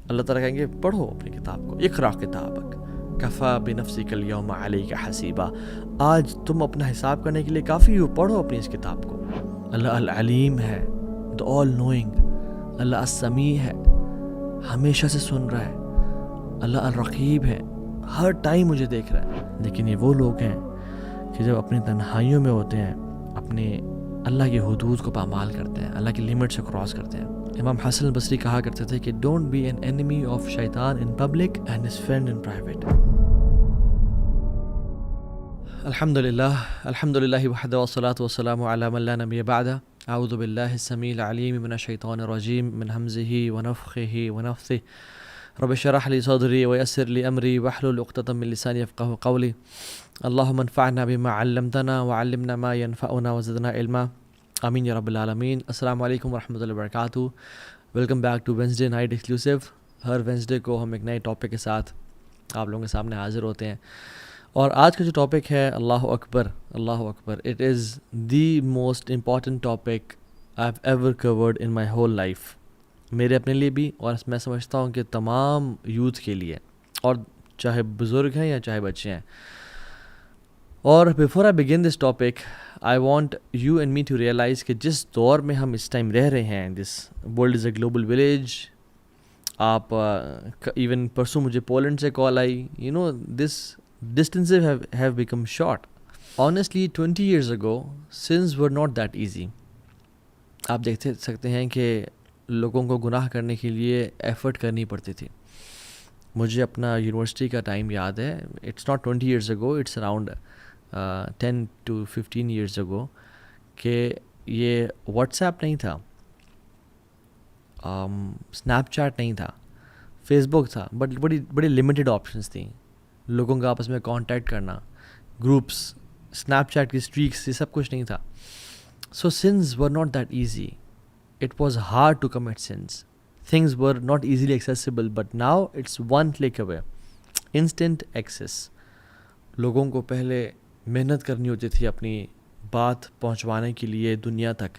اللہ تعالیٰ کہیں گے پڑھو اپنی کتاب کو، اقرا کتابک کفا بنفسک الیوم علیک حسیبا، آج تم اپنا حساب کرنے کے لیے کافی ہو، پڑھو اپنی اس کتاب کو۔ اللہ العلیم ہے، the all knowing، اللہ السمیع ہے، ہمیشہ سے سن رہا ہے، اللہ الرقیب ہے، ہر ٹائم مجھے دیکھ رہا ہے۔ لیکن یہ وہ لوگ ہیں کہ جب اپنی تنہائیوں میں ہوتے ہیں اپنے اللہ کی حدود کو پامال کرتے ہیں، اللہ کی لمٹ سے کراس کرتے ہیں۔ امام حسن البصری کہا کرتے تھے کہ don't be an enemy of شیطان in public and his friend in private. الحمدللہ وحدہ والصلاة والسلام علی من لا نبی بعدہ، اعوذ باللہ السمیع العلیم من الشیطان الرجیم من ہمزہ ونفخہ ونفثہ، رب اشرح لی صدری ویسر لی امری واحلل عقدۃ من لسانی یفقہوا قولی، اللہم انفعنا بما علمتنا وعلمنا ما ینفعنا وزدنا علما، آمین یا رب العالمین۔ السلام علیکم ورحمۃ اللہ وبرکاتہ۔ Welcome back to Wednesday night exclusive. ہر وینسڈے کو ہم ایک نئے ٹاپک کے ساتھ آپ لوگوں کے سامنے حاضر ہوتے ہیں، اور آج کا جو ٹاپک ہے اللہ اکبر، اللہ اکبر، it is the most important topic I have ever covered in my whole life, میرے اپنے لیے بھی، اور میں سمجھتا ہوں کہ تمام یوتھ کے لیے، اور چاہے بزرگ ہیں یا چاہے بچے ہیں۔ اور before I begin this topic I want you and me to realise کہ جس دور میں ہم اس ٹائم رہ رہے ہیں، this world is a global village. آپ ایون پرسوں مجھے پولینڈ سے کال آئی، you know this distances have become short. Honestly, 20 years ago, sins were not that easy. آپ دیکھ سکتے ہیں کہ لوگوں کو گناہ کرنے کے لیے ایفرٹ کرنی پڑتی تھی۔ مجھے اپنا یونیورسٹی کا ٹائم یاد ہے، it's not 20 years ago, it's around 10 to 15 years ago، کہ یہ واٹس ایپ نہیں تھا، اسنیپ چیٹ نہیں تھا، فیس بک تھا، بٹ بڑی لمیٹڈ آپشنس تھیں لوگوں کا آپس میں کانٹیکٹ کرنا، گروپس، اسنیپ چیٹ کی اسٹریکس، یہ سب کچھ نہیں تھا۔ So sins were not that easy, it was hard to commit sins, things were not easily accessible, but now it's one click away, instant access. لوگوں کو پہلے محنت کرنی ہوتی تھی اپنی بات پہنچوانے کے لیے دنیا تک،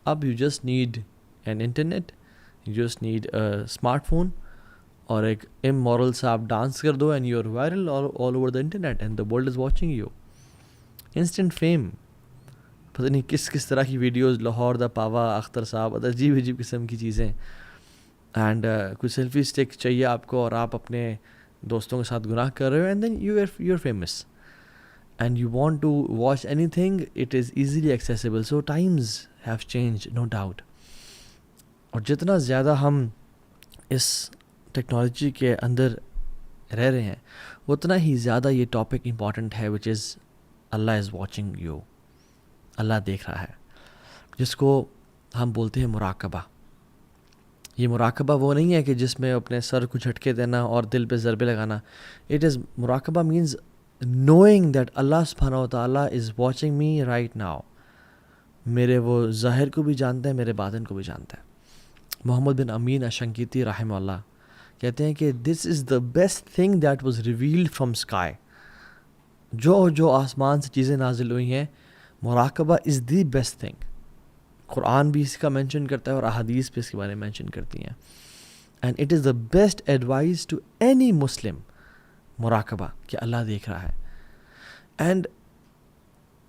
اب you just need an internet, you just need a smartphone, اور ایک امورل سا آپ ڈانس کر دو and you are viral all over the internet and the world is watching you. Instant fame, پتہ نہیں کس طرح کی ویڈیوز، لاہور دا پاوا، اختر صاحب، عجیب قسم کی چیزیں، اینڈ کوئی سیلفی اسٹک چاہیے آپ کو، اور آپ اپنے دوستوں کے ساتھ گناہ کر رہے ہو، and then you are famous and you want to watch anything, it is easily accessible. So times have change, no doubt. اور جتنا زیادہ ہم اس ٹیکنالوجی کے اندر رہ رہے ہیں اتنا ہی زیادہ یہ ٹاپک امپورٹنٹ ہے، وچ از اللہ از واچنگ یو، اللہ دیکھ رہا ہے، جس کو ہم بولتے ہیں مراقبہ۔ یہ مراقبہ وہ نہیں ہے کہ جس میں اپنے سر کو جھٹکے دینا اور دل پہ ضربے لگانا، اٹ از مراقبہ مینز نوئنگ دیٹ اللہ سبحانہ و تعالیٰ از واچنگ می رائٹ ناؤ، میرے وہ ظاہر کو بھی جانتا ہے، میرے باطن کو بھی جانتا ہے۔ محمد بن امین اشنقیطی رحمہ اللہ کہتے ہیں کہ this is the best thing that was revealed from sky, جو آسمان سے چیزیں نازل ہوئی ہیں، مراقبہ از دی بیسٹ تھنگ۔ قرآن بھی اس کا مینشن کرتا ہے اور احادیث بھی اس کے بارے میں مینشن کرتی ہیں، and it is the best advice to any Muslim, مراقبہ کہ اللہ دیکھ رہا ہے۔ اینڈ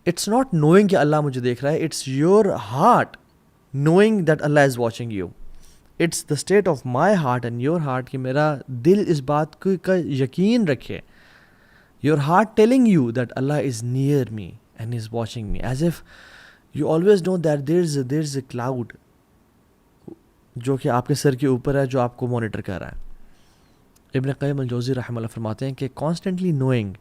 اٹس ناٹ نوئنگ کہ اللہ مجھے دیکھ رہا ہے، it's your heart knowing that Allah is watching you, it's the state of my heart and your heart کہ میرا دل اس بات کا یقین رکھے، your heart telling you that Allah is near me and is watching me, as if you always know that there is a cloud جو کہ آپ کے سر کے اوپر ہے، جو آپ کو مانیٹر کر رہا ہے۔ ابن قیم الجوزی رحمہ اللہ فرماتے ہیں کہ کانسٹنٹلی نوئنگ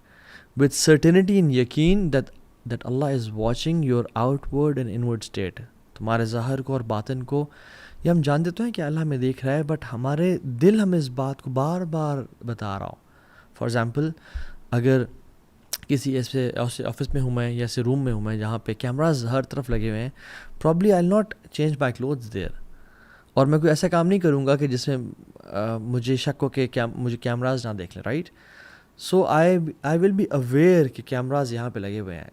وتھ سرٹینٹی ان یقین that Allah is watching your out word and inward state, تمہارے ظاہر کو اور باطن کو، یہ ہم جانتے تو ہیں کہ اللہ ہمیں دیکھ رہا ہے، بٹ ہمارے دل ہمیں اس بات کو بار بار بتا رہا ہو۔ فار ایگزامپل، اگر کسی ایسے آفس میں ہوں میں، یا ایسے روم میں ہوں میں جہاں پہ کیمراز ہر طرف لگے ہوئے ہیں، probably I will not change my clothes there, اور میں کوئی ایسا کام نہیں کروں گا کہ جس میں مجھے شک ہو کہ مجھے کیمراز نہ دیکھ لیں، right? So I will be aware کہ کیمراز یہاں پہ لگے ہوئے ہیں۔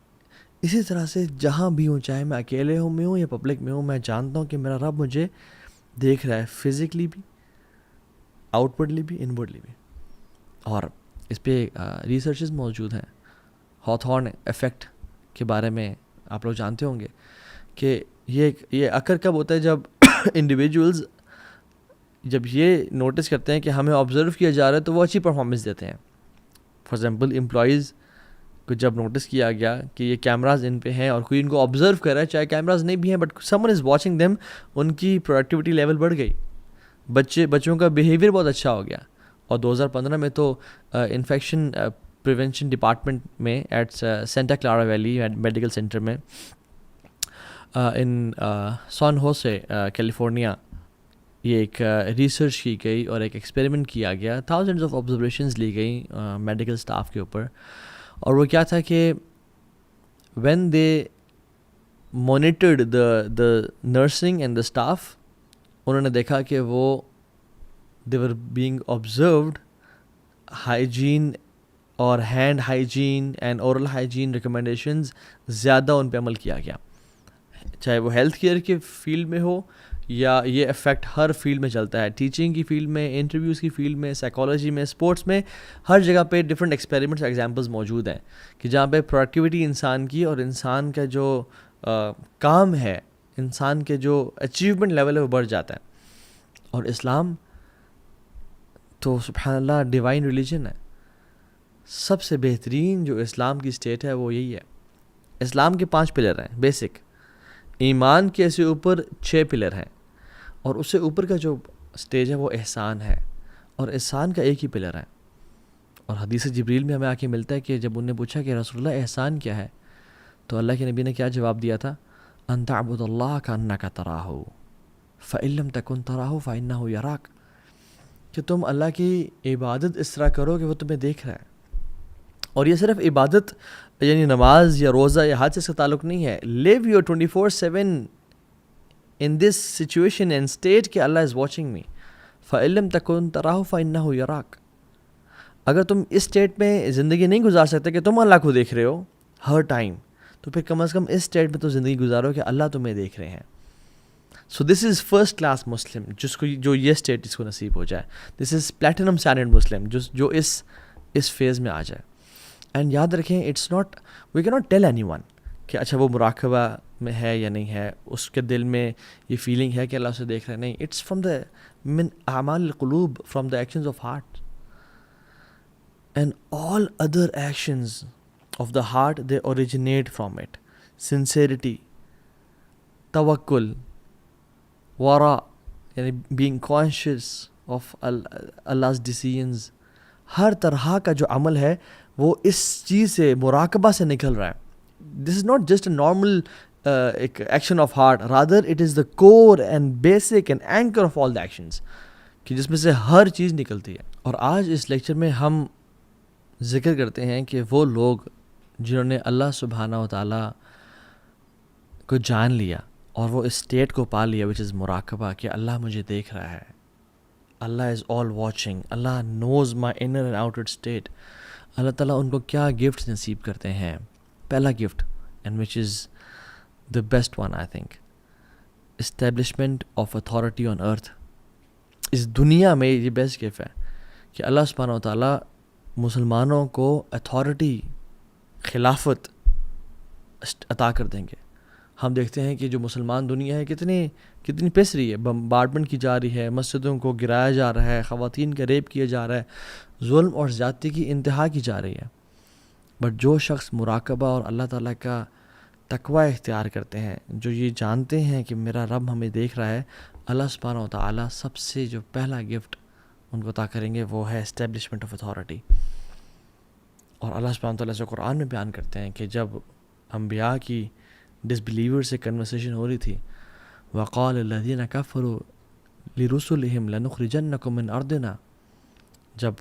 اسی طرح سے جہاں بھی ہوں، چاہے میں اکیلے میں ہوں یا پبلک میں ہوں، میں جانتا ہوں کہ میرا رب مجھے دیکھ رہا ہے، فزیکلی بھی، آؤٹ ورڈلی بھی انورڈلی بھی. اور اس پہ ریسرچز موجود ہیں. ہاتھورن ایفیکٹ کے بارے میں آپ لوگ جانتے ہوں گے کہ یہ اکر کب ہوتا ہے جب انڈیویجولز جب یہ نوٹس کرتے ہیں کہ ہمیں آبزرو کیا جا رہا ہے تو وہ اچھی پرفارمنس دیتے ہیں. فار ایگزامپل امپلائیز کو جب نوٹس کیا گیا کہ یہ کیمراز ان پہ ہیں اور کوئی ان کو آبزرو کر رہا ہے, چاہے کیمراز نہیں بھی ہیں but someone is watching them, ان کی پروڈکٹیوٹی لیول بڑھ گئی, بچوں کا بیہیویئر بہت اچھا ہو گیا. اور 2015 میں تو انفیکشن پریونشن ڈپارٹمنٹ میں at Santa Clara Valley Medical Center میں ان سان ہوسے کیلیفورنیا یہ ایک ریسرچ کی گئی اور ایک ایکسپیریمنٹ کیا گیا. تھاؤزنڈز آف آبزرویشنز لی گئیں میڈیکل اسٹاف کے اوپر, اور وہ کیا تھا کہ when they monitored the nursing and the staff, انہوں نے دیکھا کہ وہ دے ور بینگ آبزروڈ ہائیجین اور hand hygiene and oral hygiene recommendations زیادہ ان پہ عمل کیا گیا, چاہے وہ ہیلتھ کیئر کے فیلڈ میں ہو یا یہ افیکٹ ہر فیلڈ میں چلتا ہے, ٹیچنگ کی فیلڈ میں, انٹرویوز کی فیلڈ میں, سائیکالوجی میں, اسپورٹس میں, ہر جگہ پہ ڈفرینٹ ایکسپیریمنٹس ایگزامپلز موجود ہیں کہ جہاں پہ پروڈکٹیوٹی انسان کی اور انسان کا جو کام ہے, انسان کے جو اچیومنٹ لیول ہے وہ بڑھ جاتا ہے. اور اسلام تو سبحان اللہ ڈیوائن ریلیجن ہے. سب سے بہترین جو اسلام کی اسٹیٹ ہے وہ یہی ہے. اسلام کے 5 پلر ہیں بیسک, ایمان کے سے اوپر 6 پلر ہیں, اور اس سے اوپر کا جو اسٹیج ہے وہ احسان ہے, اور احسان کا ایک ہی پلر ہے. اور حدیث جبریل میں ہمیں آ کے ملتا ہے کہ جب انہوں نے پوچھا کہ رسول اللہ احسان کیا ہے, تو اللہ کے نبی نے کیا جواب دیا تھا, ان تعبد اللہ کانک تراہ فإن لم تکن تراہ فإنہ یراک, کہ تم اللہ کی عبادت اس طرح کرو کہ وہ تمہیں دیکھ رہا ہے. اور یہ صرف عبادت یعنی نماز یا روزہ یا حج سے اس کا تعلق نہیں ہے. Live your 24/7 in this situation and state کہ اللہ از واچنگ می, فإن لم تکن تراہ فإنہ یراک. اگر تم اس اسٹیٹ میں زندگی نہیں گزار سکتے کہ تم اللہ کو دیکھ رہے ہو ہر ٹائم, تو پھر کم از کم اس اسٹیٹ میں تو زندگی گزارو کہ اللہ تمہیں دیکھ رہے ہیں. سو دس از فرسٹ کلاس مسلم, جو یہ اسٹیٹ اس کو نصیب ہو جائے. دس از پلیٹینم اسٹینڈرڈ مسلم, جو اس فیز میں آ جائے. اینڈ یاد رکھیں, it's not, we can not tell anyone کہ اچھا وہ مراقبہ میں ہے یا نہیں ہے, اس کے دل میں یہ فیلنگ ہے کہ اللہ اسے دیکھ رہے ہیں. نہیں, اٹس فرام دا من اعمال القلوب, from the actions of heart. And all other actions of the heart they originate from it. Sincerity, توکل, ورا یعنی being conscious of Allah's decisions, ہر طرح کا جو عمل ہے وہ اس چیز سے, مراقبہ سے نکل رہا ہے. This is not just a normal action of heart, rather it is the core and basic and anchor of all the actions, کہ جس میں سے ہر چیز نکلتی ہے. اور آج اس لیکچر میں ہم ذکر کرتے ہیں کہ وہ لوگ جنہوں نے اللہ سبحانہ و تعالیٰ کو جان لیا اور وہ اس اسٹیٹ کو پا لیا وچ از مراقبہ, کہ اللہ مجھے دیکھ رہا ہے, اللہ از آل واچنگ, اللہ knows my inner and outer state. اللہ تعالیٰ ان کو کیا گفٹس نصیب کرتے ہیں. پہلا gift, and which is the best one I think, establishment of authority on earth. اس دنیا میں یہ بیسٹ گفٹ ہے کہ اللہ سبحانہ و تعالیٰ مسلمانوں کو اتھارٹی, خلافت عطا کر دیں گے. ہم دیکھتے ہیں کہ جو مسلمان دنیا ہے کتنی پس رہی ہے, بمبارڈمنٹ کی جا رہی ہے, مسجدوں کو گرایا جا رہا ہے, خواتین کا ریپ کیا جا رہا ہے, ظلم اور زیادتی کی انتہا کی جا رہی ہے. بٹ جو شخص مراقبہ اور اللہ تعالیٰ کا تقوی اختیار کرتے ہیں, جو یہ جانتے ہیں کہ میرا رب ہمیں دیکھ رہا ہے, اللہ سبحانہ و تعالیٰ سب سے جو پہلا گفٹ ان کو عطا کریں گے وہ ہے اسٹیبلشمنٹ آف اتھارٹی. اور اللہ سبحانہ و تعالیٰ سے قرآن میں بیان کرتے ہیں کہ جب انبیاء کی ڈس بلیور سے کنورسیشن ہو رہی تھی, وقال الذین کفروا لرسلہم لنخرجنکم من ارضنا, جب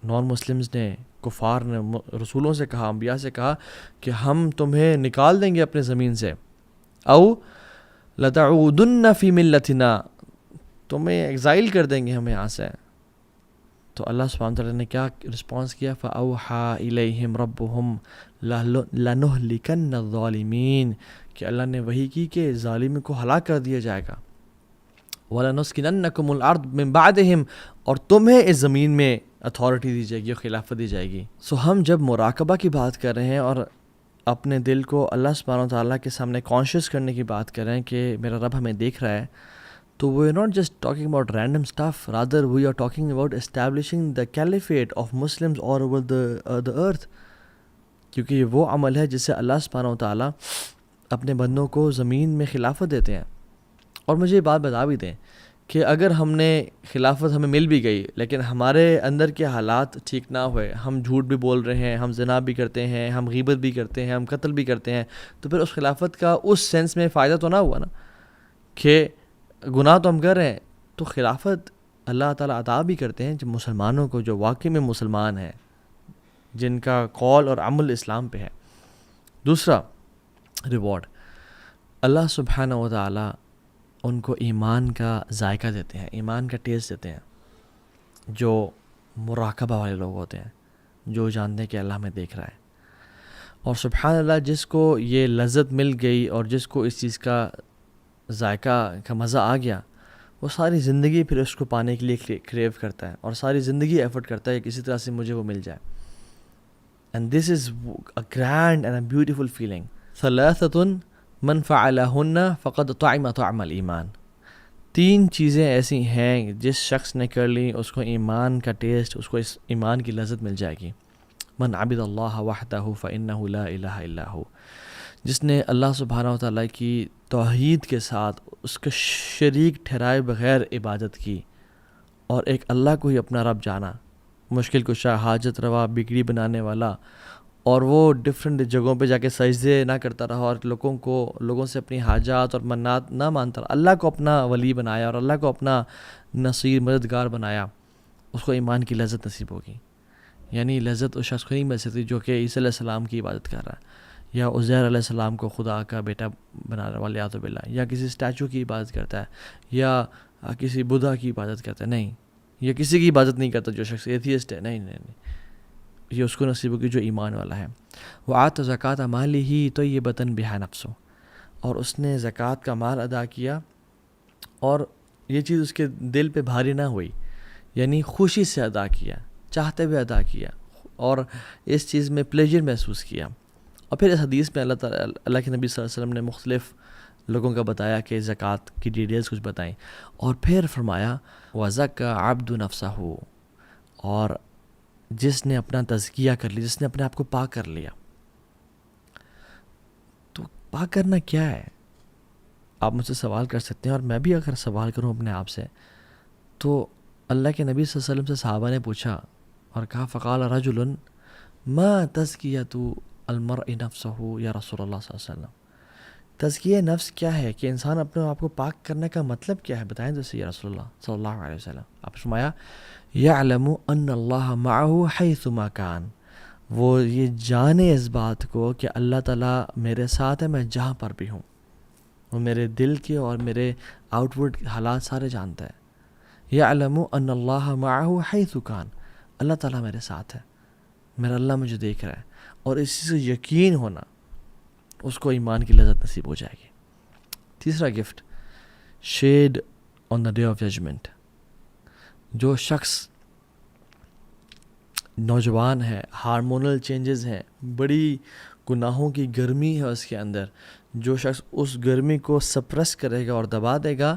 نان مسلمز نے, کفار نے رسولوں سے کہا, انبیاء سے کہا کہ ہم تمہیں نکال دیں گے اپنے زمین سے, او لتعودن فی ملتنا, تمہیں ایگزائل کر دیں گے ہم یہاں سے. تو اللہ سبحانہ تعالیٰ نے کیا رسپانس کیا, فَأَوْحَى إِلَيْهِمْ رَبُّهُمْ لَنُهْلِكَنَّ الظَّالِمِينَ, کہ اللہ نے وحی کی کہ ظالم کو ہلاک کر دیا جائے گا. وَلَنُسْكِنَنَّكُمُ الْأَرْضَ مِن بَعْدِهِمْ، اور تمہیں اس زمین میں اتھارٹی دی جائے گی اور خلافت دی جائے گی. سو ہم جب مراقبہ کی بات کر رہے ہیں اور اپنے دل کو اللہ سبحانہ وتعالیٰ کے سامنے کانشیس کرنے کی بات کر رہے ہیں کہ میرا رب ہمیں دیکھ رہا ہے، تو we are not just talking about random stuff, rather we are talking about establishing the caliphate of Muslims all over the earth. کیونکہ یہ وہ عمل ہے جس سے اللہ سبحانہ وتعالیٰ اپنے بندوں کو زمین میں خلافت دیتے ہیں. اور مجھے یہ بات بتا بھی دیں کہ اگر ہم نے خلافت ہمیں مل بھی گئی لیکن ہمارے اندر کے حالات ٹھیک نہ ہوئے، ہم جھوٹ بھی بول رہے ہیں، ہم زنا بھی کرتے ہیں، ہم غیبت بھی کرتے ہیں، ہم قتل بھی کرتے ہیں، تو پھر اس خلافت کا اس سینس میں فائدہ تو نہ ہوا نا کہ گناہ تو ہم کر رہے ہیں. تو خلافت اللہ تعالیٰ عطا بھی کرتے ہیں جب مسلمانوں کو جو واقعی میں مسلمان ہیں، جن کا قول اور عمل اسلام پہ ہے. دوسرا ریوارڈ، اللہ سبحانہ و تعالیٰ ان کو ایمان کا ذائقہ دیتے ہیں، ایمان کا ٹیسٹ دیتے ہیں. جو مراقبہ والے لوگ ہوتے ہیں، جو جانتے ہیں کہ اللہ ہمیں دیکھ رہا ہے. اور سبحان اللہ، جس کو یہ لذت مل گئی اور جس کو اس چیز کا ذائقہ کا مزہ آ گیا، وہ ساری زندگی پھر اس کو پانے کے لیے کریو کرتا ہے اور ساری زندگی ایفرٹ کرتا ہے کہ کسی طرح سے مجھے وہ مل جائے. And this is a grand and a beautiful feeling. ثلاثۃ من فعلہن فقد طعم طعم الایمان. 3 چیزیں ایسی ہیں جس شخص نے کر لی اس کو ایمان کا ٹیسٹ، اس کو اس ایمان کی لذت مل جائے گی. من عبد اللہ وحدہ فإنہ لا الہ الا ہو. جس نے اللہ سبحانہ وتعالیٰ کی توحید کے ساتھ اس کا شریک ٹھہرائے بغیر عبادت کی اور ایک اللہ کو ہی اپنا رب جانا، مشکل کشا، حاجت روا، بگڑی بنانے والا، اور وہ ڈفرینٹ جگہوں پہ جا کے سجدے نہ کرتا رہا اور لوگوں سے اپنی حاجات اور منات نہ مانتا رہا، اللہ کو اپنا ولی بنایا اور اللہ کو اپنا نصیر مددگار بنایا، اس کو ایمان کی لذت نصیب ہوگی. یعنی لذت اس شخص کو نہیں مل سکتی جو کہ عیسیٰ علیہ السلام کی عبادت کر رہا ہے، یا عزیر علیہ السلام کو خدا کا بیٹا بنانے والیاذ باللہ، یا کسی اسٹیچو کی عبادت کرتا ہے، یا کسی بدھا کی عبادت کرتا ہے. نہیں، یا کسی کی عبادت نہیں کرتا جو شخص ایتھیسٹ ہے. نہیں، یہ اس کو نصیب ہوگی جو ایمان والا ہے. وآت زکوٰۃ مالہ طیبۃ بہا نفسہ، اور اس نے زکوٰۃ کا مال ادا کیا اور یہ چیز اس کے دل پہ بھاری نہ ہوئی، یعنی خوشی سے ادا کیا، چاہتے ہوئے ادا کیا اور اس چیز میں پلیجر محسوس کیا. اور پھر اس حدیث میں اللہ کے نبی صلی اللہ علیہ وسلم نے مختلف لوگوں کا بتایا کہ زکوٰۃ کی ڈیٹیلز کچھ بتائیں، اور پھر فرمایا وَزَكَّى عَبْدُ نَفْسَهُ، اور جس نے اپنا تزکیہ کر لیا، جس نے اپنے آپ کو پاک کر لیا. تو پاک کرنا کیا ہے؟ آپ مجھ سے سوال کر سکتے ہیں، اور میں بھی اگر سوال کروں اپنے آپ سے، تو اللہ کے نبی صلی اللہ علیہ وسلم سے صحابہ نے پوچھا اور کہا فقال رجل ما تزکیۃ المرء نفسہ یا رسول اللہ صلی اللہ علیہ وسلم. تزکیہ نفس کیا ہے؟ کہ انسان اپنے آپ کو پاک کرنے کا مطلب کیا ہے؟ بتائیں تو صحیح یا رسول اللہ صلی اللہ علیہ وسلم. آپ نے فرمایا یعلم ان اللہ معہ حیث ما کان. وہ یہ جانے اس بات کو کہ اللہ تعالیٰ میرے ساتھ ہے، میں جہاں پر بھی ہوں. وہ میرے دل کے اور میرے آؤٹ ورڈ حالات سارے جانتا ہے. یعلم ان اللہ معہ حیث کان، اللہ تعالیٰ میرے ساتھ ہے، میرا اللہ مجھے دیکھ رہا ہے. اور اسی سے یقین ہونا، اس کو ایمان کی لذت نصیب ہو جائے گی. تیسرا gift, shade on the day of judgement. جو شخص نوجوان ہے، ہارمونل چینجز ہیں، بڑی گناہوں کی گرمی ہے اس کے اندر، جو شخص اس گرمی کو سپریس کرے گا اور دبا دے گا،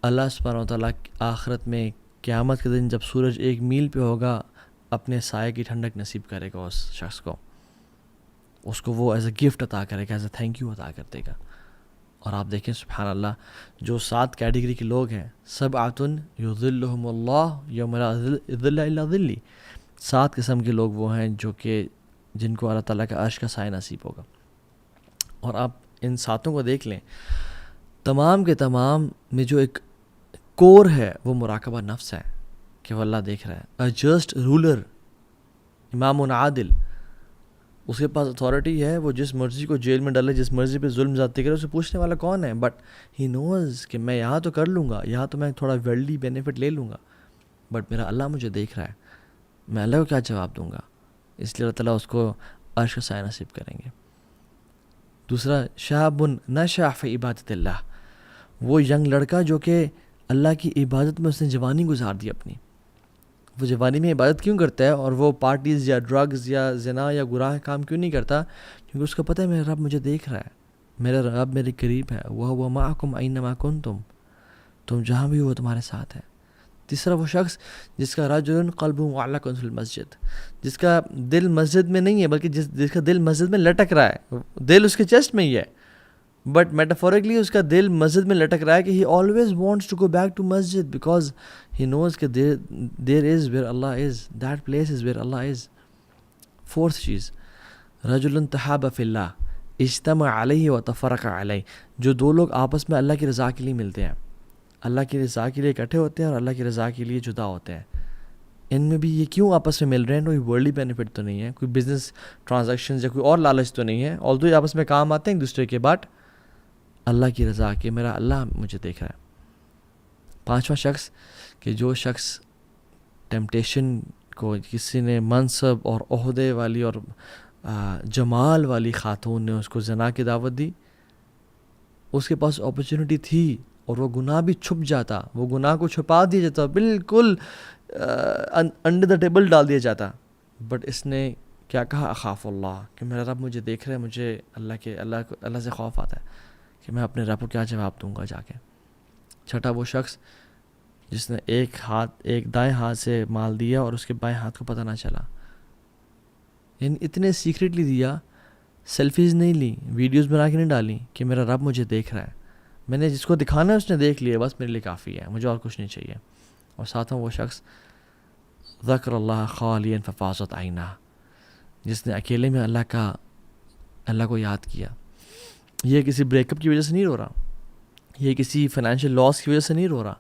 اللہ سبحانہ و تعالیٰ آخرت میں قیامت کے دن جب سورج 1 میل پہ ہوگا، اپنے سائے کی ٹھنڈک نصیب کرے گا اس شخص کو. اس کو وہ ایز اے گفٹ عطا کرے گا، ایز اے تھینک یو عطا کر دے گا. اور آپ دیکھیں سبحان اللہ، جو 7 کیٹیگری کے لوگ ہیں، سبعۃ یظلھم اللہ یوم لا ظل الا ظلہ. 7 قسم کے لوگ وہ ہیں جو کہ جن کو اللہ تعالیٰ کا عرش کا سایہ نصیب ہوگا. اور آپ ان 7 کو دیکھ لیں، تمام کے تمام میں جو ایک کور ہے وہ مراقبہ نفس ہے کہ وہ اللہ دیکھ رہا ہے. اے جسٹ رولر، امام عادل، اس کے پاس اتھارٹی ہے، وہ جس مرضی کو جیل میں ڈالے، جس مرضی پہ ظلم زیادتی کرے، اسے پوچھنے والا کون ہے؟ بٹ ہی نوز کہ میں یہاں تو کر لوں گا، یہاں تو میں تھوڑا ورلڈلی بینیفٹ لے لوں گا، بٹ میرا اللہ مجھے دیکھ رہا ہے، میں اللہ کو کیا جواب دوں گا؟ اس لیے اللہ تعالیٰ اس کو عرش کا سایہ نصیب کریں گے. دوسرا، شاب نشأ فی عبادت اللہ، وہ ینگ لڑکا جو کہ اللہ کی عبادت میں اس نے جوانی گزار دی اپنی. وہ جوانی میں عبادت کیوں کرتا ہے اور وہ پارٹیز یا ڈرگز یا زنا یا گناہ کام کیوں نہیں کرتا؟ کیونکہ اس کو پتہ ہے میرا رب مجھے دیکھ رہا ہے, میرا رب میرے قریب ہے. وَهُوَ مَعَكُمْ أَيْنَمَا كُنْتُمْ, تم جہاں بھی ہو تمہارے ساتھ ہے. تیسرا وہ شخص جس کا رجل قلبہ معلق فی المسجد, جس کا دل مسجد میں نہیں ہے بلکہ جس کا دل مسجد میں لٹک رہا ہے. دل اس کے چیسٹ میں ہی ہے بٹ میٹافورکلی اس کا دل مسجد میں لٹک رہا ہے کہ he always wants to go back to مسجد بیکاز ہی نوز کہ دیر از ویئر اللہ is, that place is where اللہ از. فورتھ چیز, رجل تحاب فی اللہ اجتمع علیہ و تفرق علیہ, جو دو لوگ آپس میں اللہ کی رضا کے لیے ملتے ہیں, اللہ کی رضا کے لیے اکٹھے ہوتے ہیں اور اللہ کی رضا کے لیے جدا ہوتے ہیں. ان میں بھی یہ کیوں آپس میں مل رہے ہیں؟ کوئی ورلڈلی بینیفٹ تو نہیں ہے, کوئی بزنس ٹرانزیکشنز یا کوئی اور لالچ تو نہیں ہے, آلدو یہ آپس میں کام آتے ہیں ایک دوسرے کے, بٹ اللہ کی رضا کہ میرا اللہ مجھے دیکھ رہا ہے. پانچواں شخص کہ جو شخص ٹیمپٹیشن کو, کسی نے منصب اور عہدے والی اور جمال والی خاتون نے اس کو زنا کی دعوت دی, اس کے پاس اپرچونٹی تھی اور وہ گناہ بھی چھپ جاتا, وہ گناہ کو چھپا دیا جاتا, بالکل انڈر دا ٹیبل ڈال دیا جاتا, بٹ اس نے کیا کہا؟ اخاف اللہ, کہ میرا رب مجھے دیکھ رہا ہے, مجھے اللہ سے خوف آتا ہے کہ میں اپنے رب کو کیا جواب دوں گا جا کے. چھٹا وہ شخص جس نے ایک دائیں ہاتھ سے مال دیا اور اس کے بائیں ہاتھ کو پتہ نہ چلا, یعنی اتنے سیکریٹلی دیا, سیلفیز نہیں لی, ویڈیوز بنا کے نہیں ڈالی کہ میرا رب مجھے دیکھ رہا ہے, میں نے جس کو دکھانا ہے اس نے دیکھ لیا, بس میرے لیے کافی ہے, مجھے اور کچھ نہیں چاہیے. اور ساتھ وہ شخص ذکر اللہ خالیا ففاضت عینہ, جس نے اکیلے میں اللہ کو یاد کیا. یہ کسی بریک اپ کی وجہ سے نہیں رو رہا, یہ کسی فائنینشیل لاس کی وجہ سے نہیں رو رہا,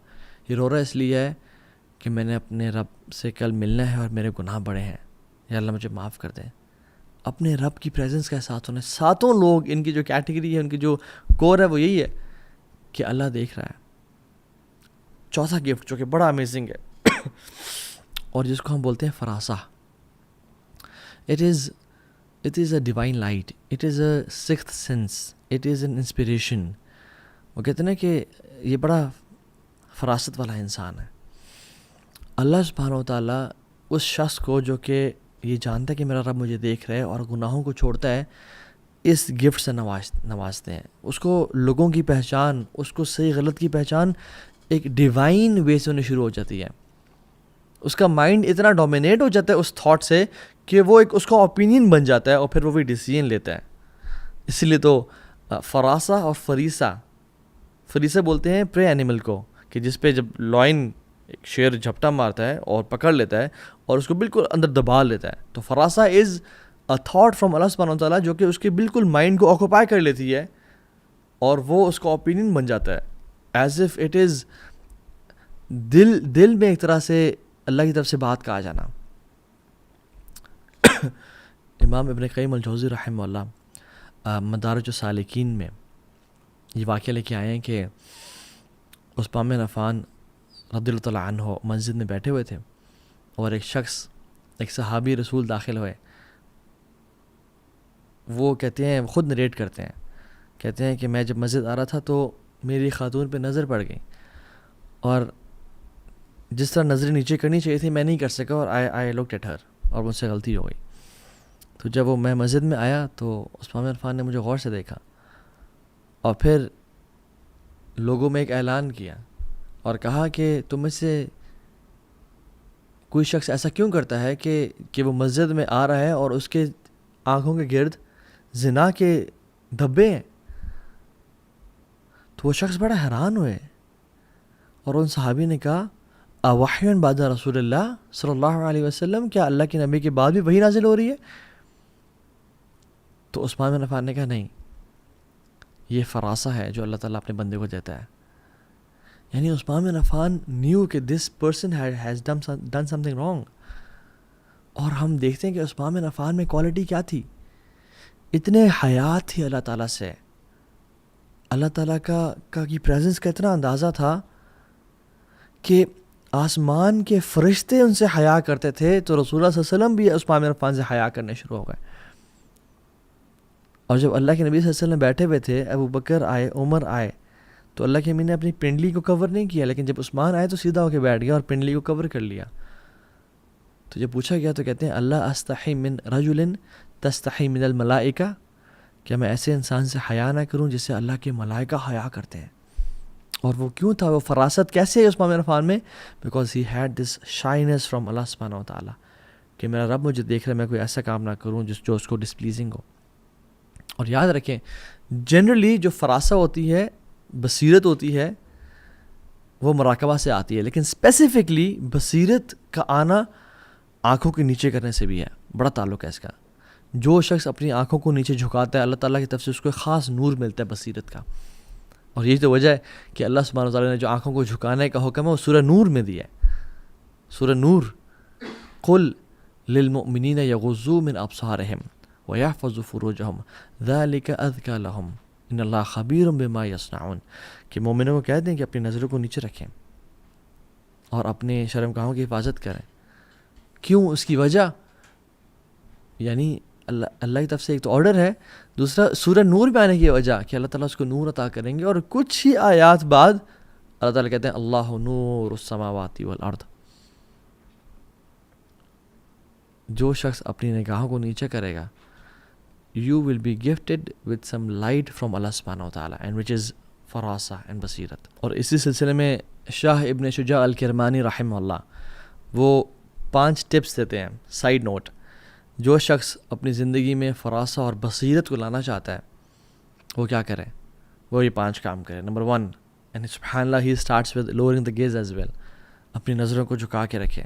یہ رو رہا اس لیے ہے کہ میں نے اپنے رب سے کل ملنا ہے اور میرے گناہ بڑے ہیں, یا اللہ مجھے معاف کر دیں. اپنے رب کی پریزنس کے ساتھ ہونے. ساتوں لوگ ان کی جو کیٹیگری ہے, ان کی جو کور ہے وہ یہی ہے کہ اللہ دیکھ رہا ہے. چوتھا گفٹ جو کہ بڑا امیزنگ ہے اور جس کو ہم بولتے ہیں فراسہ. It is a divine light, it is a sixth sense, it is an inspiration. وہ کہتے ہیں کہ یہ بڑا فراست والا انسان ہے. اللہ سبحانہ و تعالیٰ اس شخص کو جو کہ یہ جانتا ہے کہ میرا رب مجھے دیکھ رہا ہے اور گناہوں کو چھوڑتا ہے, اس گفٹ سے نوازتے ہیں. اس کو لوگوں کی پہچان, اس کو صحیح غلط کی پہچان ایک ڈیوائن وے سے ہونے شروع ہو جاتی ہے. اس کا مائنڈ اتنا ڈومینیٹ ہو جاتا ہے اس تھاٹ سے کہ وہ ایک اس کا اوپینین بن جاتا ہے اور پھر وہ بھی ڈیسیژن لیتا ہے. اسی لیے تو فراسہ اور فریسہ بولتے ہیں پرے اینیمل کو, کہ جس پہ جب لائن ایک شیر جھپٹا مارتا ہے اور پکڑ لیتا ہے اور اس کو بالکل اندر دبا لیتا ہے, تو فراسہ از اے تھاٹ فرام اللہ سبحانہ وتعالیٰ جو کہ اس کے بالکل مائنڈ کو آکوپائی کر لیتی ہے اور وہ اس کا اوپینین بن جاتا ہے, ایز اف اٹ از دل میں ایک طرح سے اللہ کی طرف سے بات کا آ جانا. امام ابن قیم الجوزی رحمہ اللہ مدارج السالکین میں یہ واقعہ لے کے آئے ہیں کہ عثمان بن عفان رضی اللہ تعالیٰ عنہ مسجد میں بیٹھے ہوئے تھے اور ایک صحابی رسول داخل ہوئے. وہ کہتے ہیں, خود نریٹ کرتے ہیں, کہتے ہیں کہ میں جب مسجد آ رہا تھا تو میری خاتون پہ نظر پڑ گئی اور جس طرح نظریں نیچے کرنی چاہیے تھی میں نہیں کر سکا اور آئی لکڈ ایٹ ہر, اور مجھ سے غلطی ہو گئی. تو جب وہ میں مسجد میں آیا تو عثمان بن عفان نے مجھے غور سے دیکھا اور پھر لوگوں میں ایک اعلان کیا اور کہا کہ تم میں سے کوئی شخص ایسا کیوں کرتا ہے کہ وہ مسجد میں آ رہا ہے اور اس کے آنکھوں کے گرد زنا کے دھبے ہیں. تو وہ شخص بڑا حیران ہوئے اور ان صحابی نے کہا اوحی بعد رسول اللہ صلی اللہ علیہ وسلم, کیا اللہ کے نبی کے بعد بھی وہی نازل ہو رہی ہے؟ تو عثمان بن عفان نے کہا نہیں, یہ فراسہ ہے جو اللہ تعالیٰ اپنے بندے کو دیتا ہے. یعنی عثمان بن عفان نیو کہ this person has done some thing wrong. اور ہم دیکھتے ہیں کہ عثمان بن عفان میں کوالٹی کیا تھی, اتنے حیات تھی اللہ تعالیٰ سے, اللہ تعالیٰ کا کی پریزنس کا اتنا اندازہ تھا کہ آسمان کے فرشتے ان سے حیا کرتے تھے, تو رسول اللہ صلی اللہ علیہ وسلم بھی عثمان بن عفان سے حیا کرنے شروع ہو گئے. اور جب اللہ کے نبی صلی اللہ علیہ وسلم بیٹھے ہوئے تھے, ابو بکر آئے, عمر آئے, تو اللہ کے امین نے اپنی پنڈلی کو کور نہیں کیا, لیکن جب عثمان آئے تو سیدھا ہو کے بیٹھ گیا اور پنڈلی کو کور کر لیا. تو جب پوچھا گیا تو کہتے ہیں اللہ استحی من رجل تستحی من الملائکہ, کیا میں ایسے انسان سے حیا نہ کروں جس سے اللہ کے ملائکہ حیا کرتے ہیں. اور وہ کیوں تھا, وہ فراست کیسے ہے عثمان بن عفان میں؟ Because he had this shyness from اللہ سبحانہ و تعالیٰ, کہ میرا رب مجھے دیکھ رہا ہے, میں کوئی ایسا کام نہ کروں جو اس کو ڈسپلیزنگ ہو. اور یاد رکھیں جنرلی جو فراسہ ہوتی ہے, بصیرت ہوتی ہے, وہ مراقبہ سے آتی ہے, لیکن اسپیسیفکلی بصیرت کا آنا آنکھوں کے نیچے کرنے سے بھی ہے, بڑا تعلق ہے اس کا. جو شخص اپنی آنکھوں کو نیچے جھکاتا ہے اللہ تعالیٰ کی طرف سے اس کو ایک خاص نور ملتا ہے بصیرت کا. اور یہی تو وجہ ہے کہ اللہ سبحانہ و تعالیٰ نے جو آنکھوں کو جھکانے کا حکم ہے وہ سورہ نور میں دیا ہے. سورہ نور, قل للمؤمنین یغضوا من ابصارہم ویحفظوا فروجہم ذلک ازکی لہم ان اللہ خبیر بما یصنعون, کہ مومنوں کو کہہ دیں کہ اپنی نظروں کو نیچے رکھیں اور اپنے شرمگاہوں کی حفاظت کریں. کیوں؟ اس کی وجہ یعنی اللہ کی طرف سے ایک تو آرڈر ہے, دوسرا سورہ نور میں آنے کی وجہ کہ اللہ تعالیٰ اس کو نور عطا کریں گے. اور کچھ ہی آیات بعد اللہ تعالیٰ کہتے ہیں اللہ نور السماوات والارض. جو شخص اپنی نگاہوں کو نیچے کرے گا you will be gifted with some light from Allah subhanahu wa ta'ala and which is فراسہ and بصیرت. اور اسی سلسلے میں شاہ ابن شجاع الکرمانی رحمہ اللہ وہ 5 ٹپس دیتے ہیں. سائیڈ نوٹ, جو شخص اپنی زندگی میں فراسہ اور بصیرت کو لانا چاہتا ہے وہ کیا کرے, وہ یہ 5 کام کرے. نمبر 1, and سبحان اللہ he starts with lowering the gaze as well. اپنی نظروں کو جھکا کے رکھے,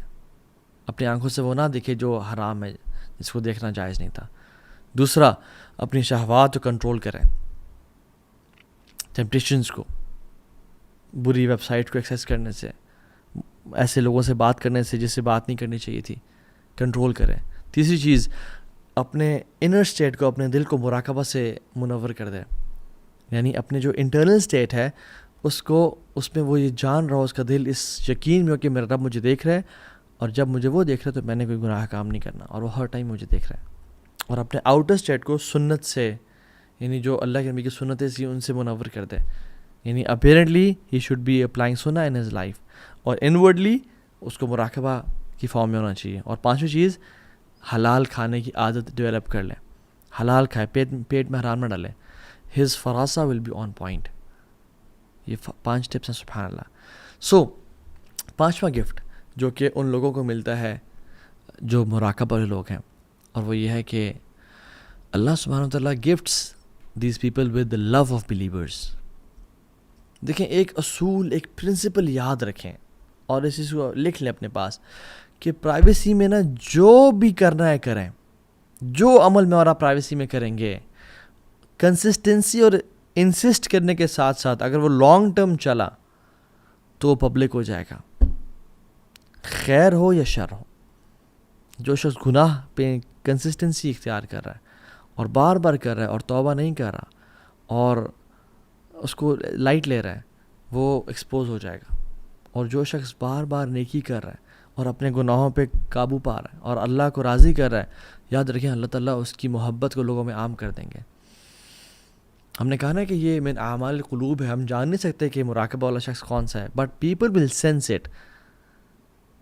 اپنی آنکھوں سے وہ نہ دیکھے جو حرام ہے, جس کو دیکھنا جائز نہیں تھا. دوسرا, اپنی شہوات کو کنٹرول کریں, ٹیمپٹیشنز کو, بری ویب سائٹ کو ایکسیس کرنے سے, ایسے لوگوں سے بات کرنے سے جس سے بات نہیں کرنی چاہیے تھی, کنٹرول کریں. تیسری چیز, اپنے انر اسٹیٹ کو, اپنے دل کو مراقبہ سے منور کر دیں, یعنی اپنے جو انٹرنل اسٹیٹ ہے اس کو, اس میں وہ یہ جان رہا ہو, اس کا دل اس یقین میں ہو کہ میرا رب مجھے دیکھ رہا ہے, اور جب مجھے وہ دیکھ رہا ہے تو میں نے کوئی گناہ کام نہیں کرنا, اور وہ ہر ٹائم مجھے دیکھ رہا ہے. اور اپنے آؤٹر اسٹیٹ کو سنت سے, یعنی جو اللہ کے نبی کی سنتیں سی ان سے منور کر دے, یعنی apparently he should be applying سنہ ان ہز لائف, اور انورڈلی اس کو مراقبہ کی فارم میں ہونا چاہیے. اور 5ویں چیز, حلال کھانے کی عادت ڈیولپ کر لیں, حلال کھائے, پیٹ میں حرام نہ ڈالیں. ہز فراسہ ول بی آن پوائنٹ. یہ 5 ٹپس ہیں سبحان اللہ. سو 5واں گفٹ جو کہ ان لوگوں کو ملتا ہے جو مراقبہ والے لوگ ہیں, اور وہ یہ ہے کہ اللہ سبحانہ وتعالیٰ gifts these people with the love of believers. دیکھیں ایک اصول, ایک پرنسپل یاد رکھیں اور اس چیز کو لکھ لیں اپنے پاس کہ پرائیویسی میں نا جو بھی کرنا ہے کریں, جو عمل میں اور آپ پرائیویسی میں کریں گے, کنسسٹنسی اور انسسٹ کرنے کے ساتھ ساتھ اگر وہ لانگ ٹرم چلا تو وہ پبلک ہو جائے گا, خیر ہو یا شر ہو. جو شخص گناہ پہ کنسسٹنسی اختیار کر رہا ہے اور بار بار کر رہا ہے اور توبہ نہیں کر رہا اور اس کو لائٹ لے رہا ہے, وہ ایکسپوز ہو جائے گا. اور جو شخص بار بار نیکی کر رہا ہے اور اپنے گناہوں پہ قابو پا رہا ہے اور اللہ کو راضی کر رہا ہے, یاد رکھیں اللہ تعالیٰ اس کی محبت کو لوگوں میں عام کر دیں گے. ہم نے کہا نا کہ یہ من اعمال القلوب ہے, ہم جان نہیں سکتے کہ مراقبہ والا شخص کون سا ہے, but people will sense it.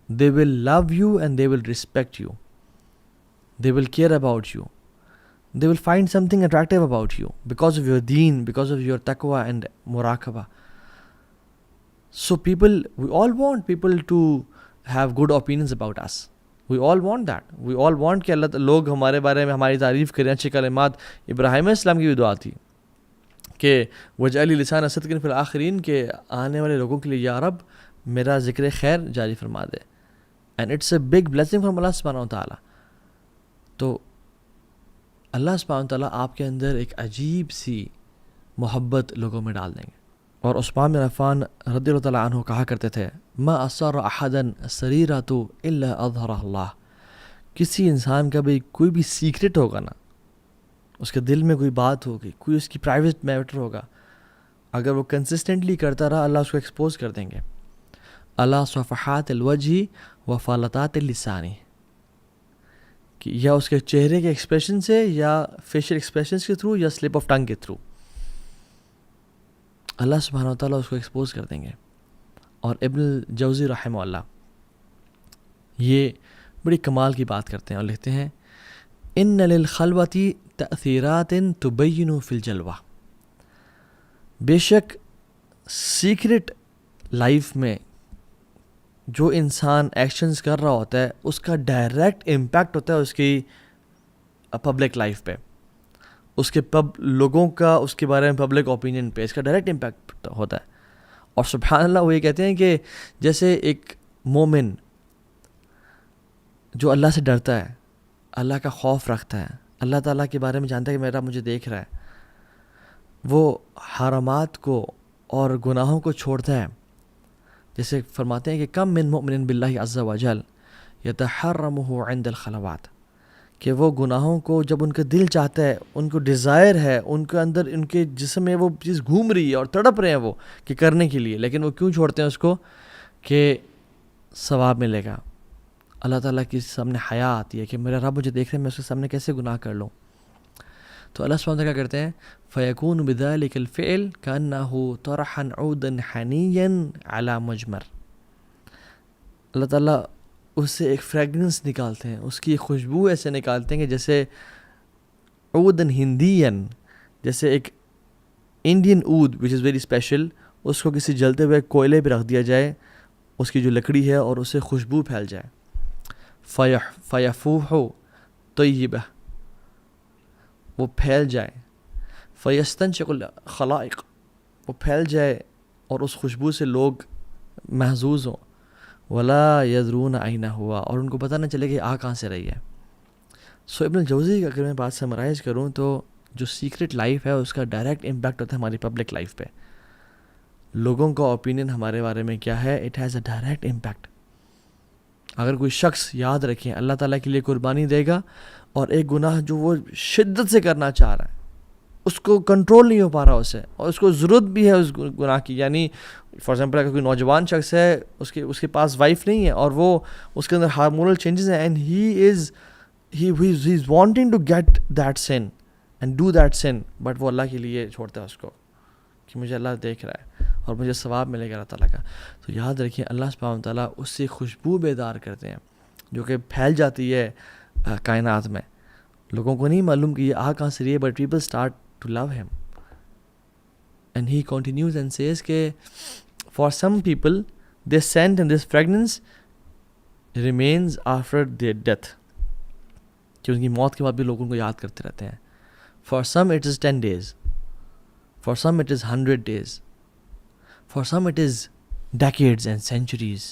They will love you and they will respect you. They will care about you. They will find something attractive about you because of your deen, because of your taqwa and muraqabah. So we all want people to have good opinions about us. We all want that. We all want کہ اللہ لوگ ہمارے بارے میں ہماری تعریف کریں, اچھے کلمات. ابراہیم علیہ السلام کی بھی دعا تھی کہ وجعل لسان صدق فی الآخرین, کہ آنے والے لوگوں کے لیے یا رب میرا ذکر خیر جاری فرما دے. And it's a big blessing from Allah subhanahu wa ta'ala. تو اللہ سبحانہ وتعالیٰ آپ کے اندر ایک عجیب سی محبت لوگوں میں ڈال دیں گے. اور عثمان بن عفان رضی اللہ تعالیٰ عنہ کہا کرتے تھے ما اسر احدا سریرۃ الا اظہرہ اللہ. کسی انسان کا بھی کوئی بھی سیکرٹ ہوگا نا, اس کے دل میں کوئی بات ہوگی, کوئی اس کی پرائیویٹ میٹر ہوگا, اگر وہ کنسسٹنٹلی کرتا رہا اللہ اس کو ایکسپوز کر دیں گے. اللہ صفحات الوجہ و فالتات اللسانی, کہ یا اس کے چہرے کے ایکسپریشن سے یا فیشل ایکسپریشنز کے تھرو یا سلپ آف ٹنگ کے تھرو. اللہ سبحانہ و تعالیٰ اس کو ایکسپوز کر دیں گے. اور ابن الجوزی رحمہ اللہ یہ بڑی کمال کی بات کرتے ہیں اور لکھتے ہیں ان للخلوتی تأثیرات تبین فی الجلوہ. بے شک سیکرٹ لائف میں جو انسان ایکشنز کر رہا ہوتا ہے اس کا ڈائریکٹ امپیکٹ ہوتا ہے اس کی پبلک لائف پہ, اس کے لوگوں کا اس کے بارے میں پبلک اوپینین پہ اس کا ڈائریکٹ امپیکٹ ہوتا ہے. اور سبحان اللہ وہ یہ کہتے ہیں کہ جیسے ایک مومن جو اللہ سے ڈرتا ہے, اللہ کا خوف رکھتا ہے, اللہ تعالیٰ کے بارے میں جانتا ہے کہ میرا مجھے دیکھ رہا ہے, وہ حرامات کو اور گناہوں کو چھوڑتا ہے. جیسے فرماتے ہیں کہ کم من مؤمن باللہ عز وجل یتحرمہ عند الخلوات, کہ وہ گناہوں کو جب ان کا دل چاہتا ہے, ان کو ڈیزائر ہے, ان کے اندر ان کے جسم میں وہ چیز گھوم رہی ہے اور تڑپ رہے ہیں وہ کہ کرنے کے لیے, لیکن وہ کیوں چھوڑتے ہیں اس کو کہ ثواب ملے گا. اللہ تعالیٰ کے سامنے حیا آتی ہے کہ میرا رب مجھے دیکھ رہے ہیں, میں اس کے سامنے کیسے گناہ کر لوں. تو اللہ سبحانہ کیا کرتے ہیں فَيَكُونُ بِذَلِكَ الْفِعْلِ كَأَنَّهُ طَرَحًا عُودًا حَنِيًّا عَلَى مُجْمَرٍ. اللہ تعالیٰ اس سے ایک فریگرنس نکالتے ہیں, اس کی خوشبو ایسے نکالتے ہیں کہ جیسے عودن ہندین, جیسے ایک انڈین عود وچ از ویری اسپیشل, اس کو کسی جلتے ہوئے کوئلے پہ رکھ دیا جائے, اس کی جو لکڑی ہے, اور اسے خوشبو پھیل جائے. فیفوح طیبہ, وہ پھیل جائے. فیستنشق الخلائق, وہ پھیل جائے اور اس خوشبو سے لوگ محظوظ ہوں. ولا یدرون اینا ہوا, اور ان کو پتہ نہ چلے کہ آ کہاں سے رہی ہے. سو ابن الجوزی کا اگر میں بات سمرائز کروں تو جو سیکرٹ لائف ہے اس کا ڈائریکٹ امپیکٹ ہوتا ہے ہماری پبلک لائف پہ. لوگوں کا اوپینین ہمارے بارے میں کیا ہے, it has a direct impact. اگر کوئی شخص یاد رکھیں اللہ تعالیٰ کے لیے قربانی دے گا اور ایک گناہ جو وہ شدت سے کرنا چاہ رہا ہے, اس کو کنٹرول نہیں ہو پا رہا اسے, اور اس کو ضرورت بھی ہے اس گناہ کی, یعنی فار ایگزامپل اگر کوئی نوجوان شخص ہے, اس کے پاس وائف نہیں ہے اور وہ اس کے اندر ہارمونل چینجز ہیں, and he is wanting to get that sin and do that sin, but وہ اللہ کے لیے چھوڑتا ہے اس کو کہ مجھے اللہ دیکھ رہا ہے اور مجھے ثواب ملے گا اللہ تعالیٰ کا. تو یاد رکھیں اللہ سبحانہ و تعالیٰ اس سے خوشبو بیدار کرتے ہیں جو کہ پھیل جاتی ہے کائنات میں. لوگوں کو نہیں معلوم کہ یہ کہاں سے رہی ہے, but people start to love him. And he continues and says کہ for some people this scent and this fragrance remains after their death, کہ ان کی موت کے بعد بھی لوگ ان کو یاد کرتے رہتے ہیں. For some it is 10 days, for some it is 100 days, for some it is decades and centuries,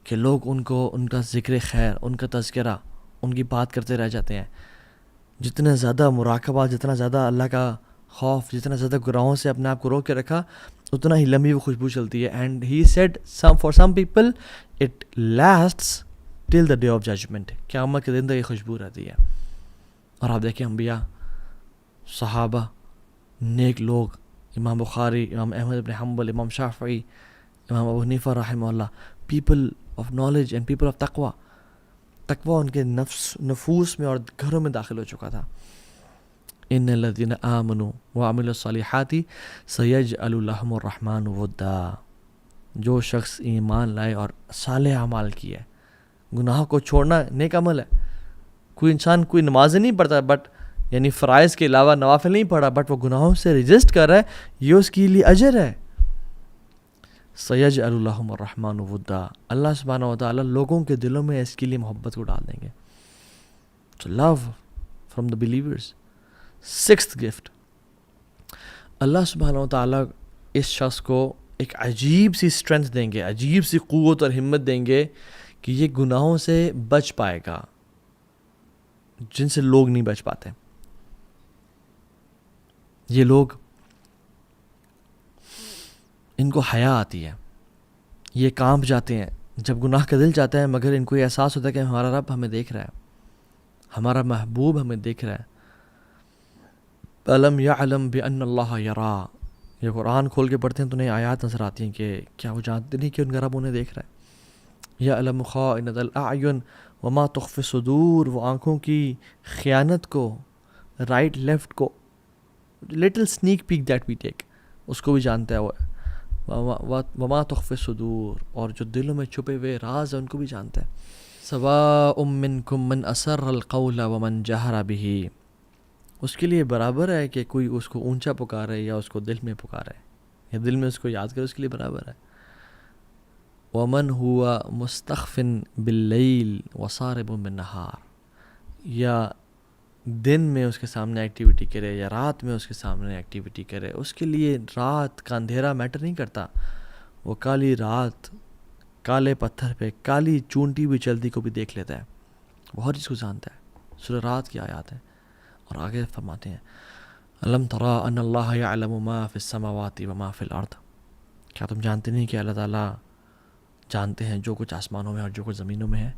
کہ لوگ ان کو ان کا ذکر خیر, ان کا تذکرہ, ان کی بات کرتے رہ جاتے ہیں. جتنا زیادہ مراقبہ, جتنا زیادہ اللہ کا خوف, جتنا زیادہ گناہوں سے اپنے آپ کو روک کے رکھا, اتنا ہی لمبی وہ خوشبو چلتی ہے. And he said for some people it lasts till the day of judgement, قیامت کے دن تک یہ خوشبو رہتی ہے. اور آپ دیکھیں انبیاء, صحابہ, نیک لوگ, امام بخاری, امام احمد بن حنبل, امام شافعی, امام ابو حنیفہ رحمہ اللہ, people of knowledge and people of تقوی. تقوی ان کے نفوس میں اور گھروں میں داخل ہو چکا تھا. ان الذین آمنوا وعملوا الصالحات سیجعل لهم الرحمن ودا, جو شخص ایمان لائے اور صالح اعمال کیے. گناہ کو چھوڑنا نیک عمل ہے. کوئی انسان کوئی نماز نہیں پڑھتا, بٹ یعنی فرائض کے علاوہ نوافل نہیں پڑھا, بٹ وہ گناہوں سے رجسٹ کر رہا ہے, یہ اس کے لیے اجر ہے. سیجعل لهم الرحمن ودا, اللہ سبحانہ و تعالیٰ لوگوں کے دلوں میں اس کے لیے محبت کو ڈال دیں گے. So love from the believers. Sixth gift, اللہ سبحانہ و تعالیٰ اس شخص کو ایک عجیب سی اسٹرینتھ دیں گے, عجیب سی قوت اور ہمت دیں گے کہ یہ گناہوں سے بچ پائے گا جن سے لوگ نہیں بچ پاتے. یہ لوگ, ان کو حیا آتی ہے, یہ کانپ جاتے ہیں جب گناہ کا دل چاہتا ہے, مگر ان کو یہ احساس ہوتا ہے کہ ہمارا رب ہمیں دیکھ رہا ہے, ہمارا محبوب ہمیں دیکھ رہا ہے. أَلَمْ يَعْلَمْ بِأَنَّ اللَّهَ يَرَى, یہ قرآن کھول کے پڑھتے ہیں تو انہیں آیات نظر آتی ہیں کہ کیا وہ جانتے نہیں کہ ان کا رب انہیں دیکھ رہا ہے. يَعْلَمُ خَائِنَةَ الْأَعْيُنِ وَمَا تُخْفِي الصُّدُورُ, وہ آنکھوں کی خیانت کو, رائٹ لیفٹ کو, little snack pack that we take, اس کو بھی جانتا ہے وہ، وما تخفی الصدور، اور جو دلوں میں چھپے ہوئے راز ہیں ان کو بھی جانتا ہے. سواء منکم من اسر القول ومن جہر بہ، اس کے لیے برابر ہے کہ کوئی اس کو اونچا پکارے یا اس کو دل میں پکارے یا دل میں اس کو یاد کرے، اس کے لیے برابر ہے. ومن ہوا مستخف باللیل وصارب بالنہار، یا دن میں اس کے سامنے ایکٹیویٹی کرے یا رات میں اس کے سامنے ایکٹیویٹی کرے، اس کے لیے رات کا اندھیرا میٹر نہیں کرتا. وہ کالی رات کالے پتھر پہ کالی چونٹی بھی چلتی کو بھی دیکھ لیتا ہے، وہ ہر چیز کو جانتا ہے. سورہ رات کی آیات ہیں. اور آگے فرماتے ہیں الم تری ان اللہ یعلم ما فی السماوات وما فی الارض، کیا تم جانتے نہیں کہ اللہ تعالیٰ جانتے ہیں جو کچھ آسمانوں میں اور جو کچھ زمینوں میں ہے.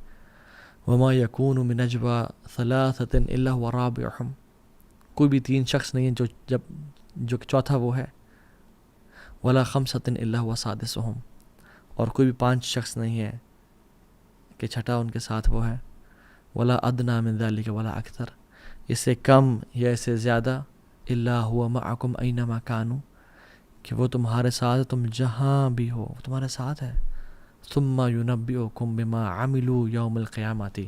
وما یکون من نجوى ثلاثۃ الا هو رابعهم، کوئی بھی تین شخص نہیں ہے جو چوتھا وہ ہے. ولا خمسۃ الا هو سادسهم، اور کوئی بھی پانچ شخص نہیں ہے کہ چھٹا ان کے ساتھ وہ ہے. ولا ادنی من ذلك ولا اکثر، اس سے کم یا اس سے زیادہ. الا هو معکم اینما کانوا، کہ وہ تمہارے ساتھ، تم جہاں بھی ہو وہ تمہارے ساتھ ہے. ثم ینبئکم بما عملوا یوم القیامۃ،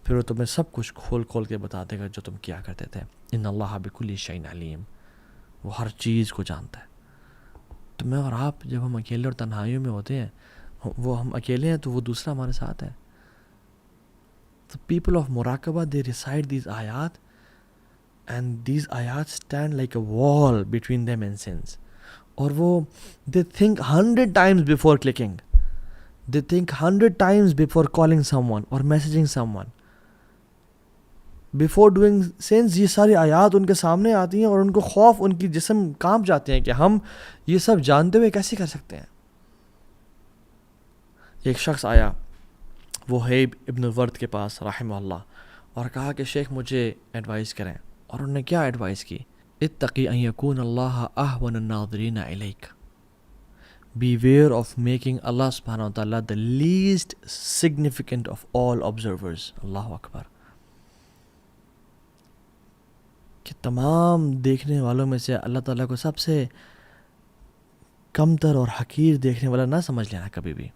پھر وہ تمہیں سب کچھ کھول کھول کے بتا دے گا جو تم کیا کرتے تھے. ان اللہ بکل شیء علیم، وہ ہر چیز کو جانتا ہے. تو میں اور آپ جب ہم اکیلے اور تنہائیوں میں ہوتے ہیں، وہ ہم اکیلے ہیں تو وہ دوسرا ہمارے ساتھ ہے. The people of Muraqabah, they recite these ayat, and these ayat stand like a wall between them and sins. اور وہ they think 100 times before clicking. They think 100 times before calling someone or messaging someone. Before doing sins، یہ ساری آیات ان کے سامنے آتی ہیں اور ان کو خوف، ان کی جسم کانپ جاتے ہیں کہ ہم یہ سب جانتے ہوئے کیسے کر سکتے ہیں. ایک شخص آیا وہیب ابن ورد کے پاس رحمہ اللہ اور کہا کہ شیخ مجھے ایڈوائز کریں. اور انہوں نے کیا ایڈوائز کی؟ اتقی ان یکون اللہ اہون الناظرین الیک، beware of making Allah subhanahu wa ta'ala the least significant of all observers. اللہ اکبر. کہ تمام دیکھنے والوں میں سے اللہ تعالیٰ کو سب سے کمتر اور حقیر دیکھنے والا نہ سمجھ لینا کبھی بھی.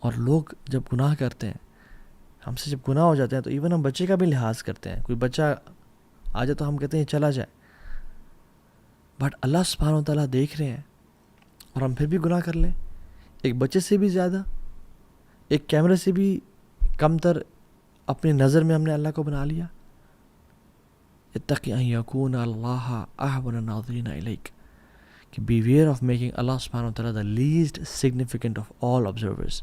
اور لوگ جب گناہ کرتے ہیں، ہم سے جب گناہ ہو جاتے ہیں تو ایون ہم بچے کا بھی لحاظ کرتے ہیں. کوئی بچہ آ جائے تو ہم کہتے ہیں چلا جائے، بٹ اللہ سبحانہ و تعالیٰ دیکھ رہے ہیں اور ہم پھر بھی گناہ کر لیں. ایک بچے سے بھی زیادہ، ایک کیمرے سے بھی کمتر اپنی نظر میں ہم نے اللہ کو بنا لیا. اتقی ان یکون اللہ احون الناظرین الیک، کہ beware of making Allah subhanahu wa ta'ala the least significant of all observers.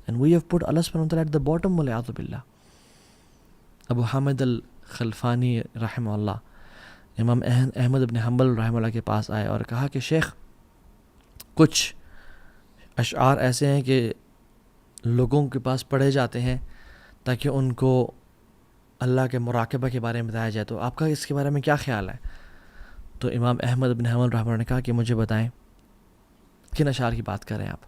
And we have put Allah subhanahu wa ta'ala at the bottom, والعیاذ باللہ. ابو حامد الخلفانی رحمہ اللہ امام احمد بن حنبل رحمہ اللہ کے پاس آئے اور کہا کہ شیخ کچھ اشعار ایسے ہیں کہ لوگوں کے پاس پڑھے جاتے ہیں تاکہ ان کو اللہ کے مراقبہ کے بارے میں بتایا جائے، تو آپ کا اس کے بارے میں کیا خیال ہے؟ تو امام احمد بن حنبل رحمہ اللہ نے کہا کہ مجھے بتائیں کن اشعار کی بات کر رہے ہیں آپ.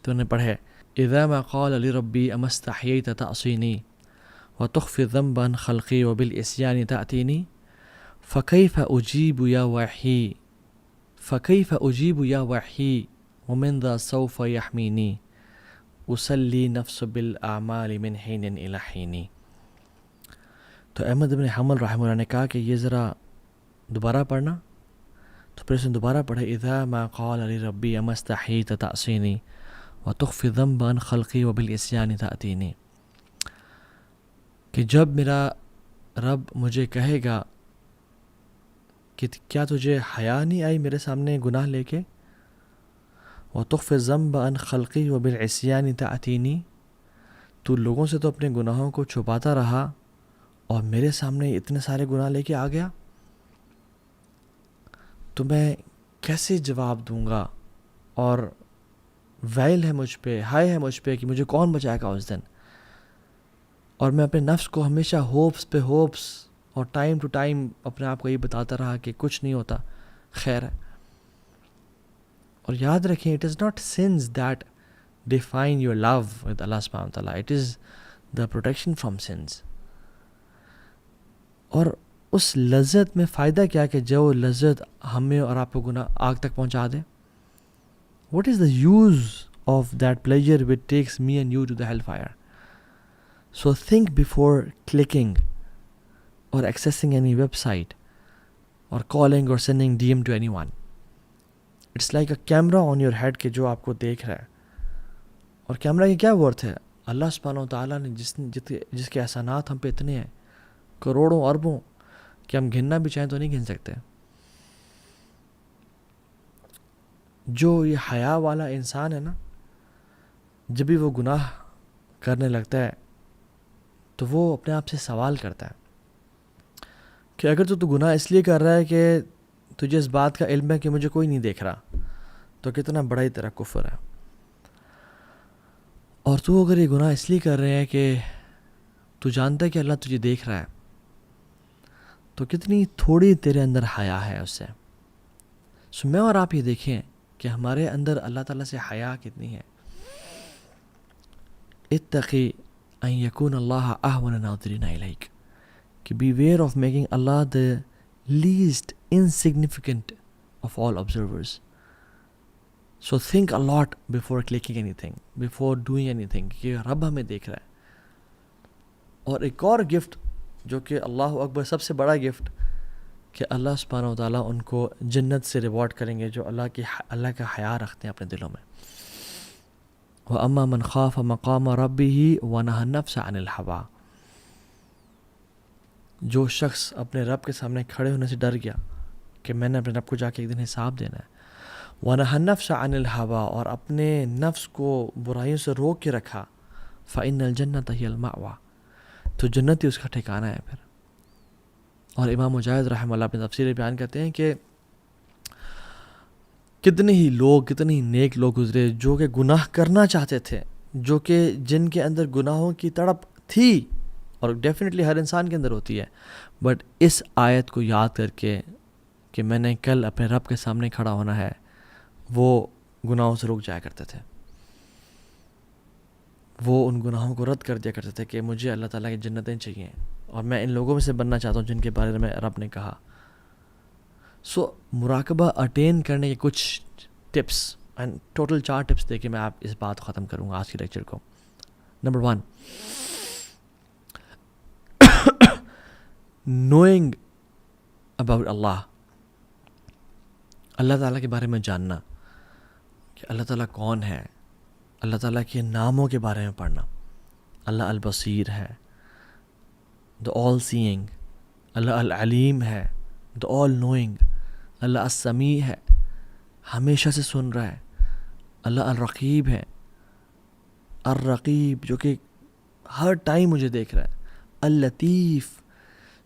تو انہوں نے پڑھے اذا ما قال لربی اما استحییت تعصینی وتخفی ذنبا خلقی وبالعصیان تأتینی فکیف اجیب یا وحی فکیف اجیب یا وحی ومن ذا سوف یحمینی اسلی نفس بالاعمال من حین الی حین. تو احمد بن حنبل رحمہ اللہ نے کہا کہ یہ ذرا دوبارہ پڑھنا. تو پھر اس نے دوبارہ پڑھا اذا ما قال لربی اما استحییت تعصینی وتخفی ذنبا خلقی وبالعصیان تأتینی، کہ جب میرا رب مجھے کہے گا کہ کیا تجھے حیا نہیں آئی میرے سامنے گناہ لے کے، وتخفی ذنبا خلقی وبالعصیان تأتینی، تو لوگوں سے تو اپنے گناہوں کو چھپاتا رہا اور میرے سامنے اتنے سارے گناہ لے کے آ گیا، تو میں کیسے جواب دوں گا؟ اور ویل ہے مجھ پہ، ہائے ہے مجھ پہ کہ مجھے کون بچائے گا اس دن. اور میں اپنے نفس کو ہمیشہ ہوپس پہ ہوپس اور ٹائم ٹو ٹائم اپنے آپ کو یہ بتاتا رہا کہ کچھ نہیں ہوتا، خیر ہے. اور یاد رکھیں it is not sins that define your love with Allah subhanahu wa ta'ala, it is the protection from sins. اور اس لذت میں فائدہ کیا کہ جو لذت ہمیں اور آپ کو گناہ آگ تک پہنچا دے. What is the use of that pleasure which takes me and you to the hell fire. So think before clicking اور ایکسیسنگ اینی ویب سائٹ اور کالنگ اور sending D M to anyone. It's like a camera on your head کہ جو آپ کو دیکھ رہا ہے. اور کیمرا کی کیا ورتھ ہے؟ اللہ سبحانہ و تعالیٰ نے جس کے احسانات ہم پہ اتنے ہیں، کروڑوں اربوں، کہ ہم گننا بھی چاہیں تو نہیں گن سکتے. جو یہ حیا والا انسان ہے نا، جب بھی وہ گناہ کرنے لگتا ہے تو وہ اپنے آپ سے سوال کرتا ہے کہ اگر تو گناہ اس لیے کر رہا ہے کہ تجھے اس بات کا علم ہے کہ مجھے کوئی نہیں دیکھ رہا، تو کتنا بڑا ہی تیرا کفر ہے. اور تو اگر یہ گناہ اس لیے کر رہے ہیں کہ تو جانتا ہے کہ اللہ تجھے دیکھ رہا ہے، تو کتنی تھوڑی تیرے اندر حیا ہے اس سے. سو میں اور آپ یہ دیکھیں کہ ہمارے اندر اللہ تعالیٰ سے حیا کتنی ہے. اتقی ان یکون اللہ اہون الناظرین الیک، کہ beware of making Allah the least insignificant of all observers. So think a lot before clicking anything, before doing anything, کہ رب ہمیں دیکھ رہا ہے. اور ایک اور گفٹ جو کہ اللہ اکبر سب سے بڑا گفٹ، کہ اللہ سبحانہ و تعالیٰ ان کو جنت سے ریوارڈ کریں گے جو اللہ کا حیا رکھتے ہیں اپنے دلوں میں. وَأَمَّا مَنْ خَافَ مَقَامَ رَبِّهِ وَنَهَى النَّفْسَ عَنِ الْهَوَىٰ. جو شخص اپنے رب کے سامنے کھڑے ہونے سے ڈر گیا کہ میں نے اپنے رب کو جا کے ایک دن حساب دینا ہے. وَنَهَى النَّفْسَ عَنِ الْهَوَىٰ، اور اپنے نفس کو برائیوں سے روک کے رکھا. فَإِنَّ الْجَنَّةَ هِيَ الْمَأْوَىٰ، تو جنت ہی اس کا ٹھکانہ ہے پھر. اور امام مجاہد رحمہ اللہ اپنے تفسیر بیان کرتے ہیں کہ کتنے ہی لوگ، کتنے ہی نیک لوگ گزرے جو کہ گناہ کرنا چاہتے تھے، جو کہ جن کے اندر گناہوں کی تڑپ تھی، اور ڈیفینیٹلی ہر انسان کے اندر ہوتی ہے، بٹ اس آیت کو یاد کر کے کہ میں نے کل اپنے رب کے سامنے کھڑا ہونا ہے، وہ گناہوں سے رک جایا کرتے تھے. وہ ان گناہوں کو رد کر دیا کرتے تھے کہ مجھے اللہ تعالیٰ کی جنتیں چاہیے، اور میں ان لوگوں میں سے بننا چاہتا ہوں جن کے بارے میں رب نے کہا. سو مراقبہ اٹین کرنے کے کچھ ٹپس، اینڈ ٹوٹل 4 ٹپس دے کے میں آپ اس بات کو ختم کروں گا آج کی لیکچر کو. نمبر 1، نوئنگ اباؤٹ اللہ، اللہ تعالیٰ کے بارے میں جاننا کہ اللہ تعالیٰ کون ہے. اللہ تعالیٰ کے ناموں کے بارے میں پڑھنا. اللہ البصیر ہے، دا آل سینگ. اللہ العلیم ہے، دا آل نوئنگ. اللہ السمیع ہے، ہمیشہ سے سن رہا ہے. اللہ الرقیب ہے، الرقیب جو کہ ہر ٹائم مجھے دیکھ رہا ہے. اللطیف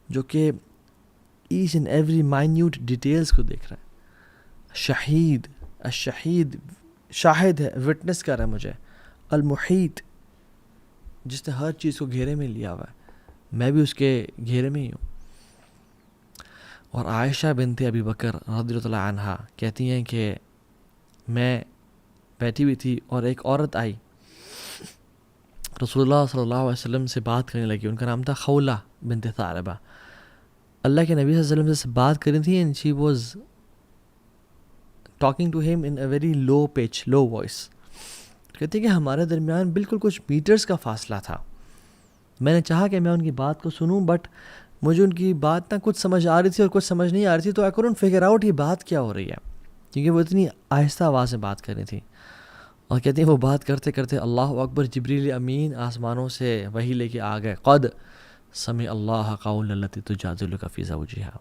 جو کہ each and every minute details کو دیکھ رہا ہے. شہید، الشہید شاہد ہے، وٹنس کر رہا ہے مجھے. المحیط جس نے ہر چیز کو گھیرے میں لیا ہوا ہے، میں بھی اس کے گھیرے میں ہی ہوں. اور عائشہ بنت ابی بکر رضی اللہ عنہا کہتی ہیں کہ میں بیٹھی ہوئی تھی اور ایک عورت آئی، رسول اللہ صلی اللہ علیہ وسلم سے بات کرنے لگی. ان کا نام تھا خولہ بنت ثعلبہ. اللہ کے نبی صلی اللہ علیہ وسلم سے بات کر رہی تھی، and she was talking to him in a very low pitch, low voice. کہتے کہ ہمارے درمیان بالکل کچھ میٹرز کا فاصلہ تھا. میں نے چاہا کہ میں ان کی بات کو سنوں، بٹ مجھے ان کی بات نہ کچھ سمجھ آ رہی تھی اور کچھ سمجھ نہیں آ رہی تھی. تو آئی کڈنٹ فگر آؤٹ یہ بات کیا ہو رہی ہے، کیونکہ وہ اتنی آہستہ آواز میں بات کر رہی تھی. اور کہتے ہیں وہ بات کرتے کرتے اللہ اکبر، جبریل امین آسمانوں سے وحی لے کے آ گئے. قد سمع اللہ قول التی تجادلک فی زوجہا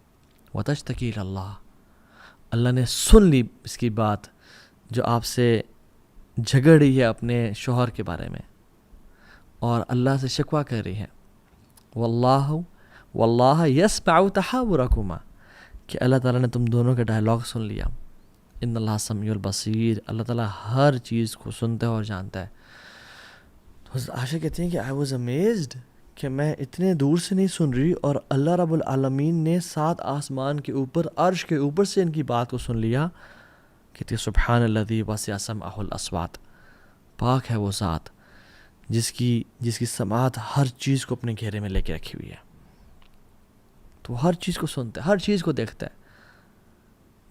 وتشتکی الی اللہ. اللہ نے سن لی اس کی بات جو آپ سے جھگڑ رہی ہے اپنے شوہر کے بارے میں، اور اللہ سے شکوہ کر رہی ہے. واللہ یسمع تحاورکما، کہ اللہ تعالیٰ نے تم دونوں کا ڈائلاگ سن لیا. ان اللہ سمیع البصیر، اللہ تعالیٰ ہر چیز کو سنتا ہے اور جانتا ہے. تو عائشہ کہتی ہیں کہ آئی واز امیزڈ کہ میں اتنے دور سے نہیں سن رہی، اور اللہ رب العالمین نے 7 آسمان کے اوپر، عرش کے اوپر سے ان کی بات کو سن لیا. کہتی ہے سبحان الذی وسع سمعہ الاصوات، پاک ہے وہ ذات جس کی سماعت ہر چیز کو اپنے گھیرے میں لے کے رکھی ہوئی ہے. تو وہ ہر چیز کو سنتا ہے، ہر چیز کو دیکھتا ہے.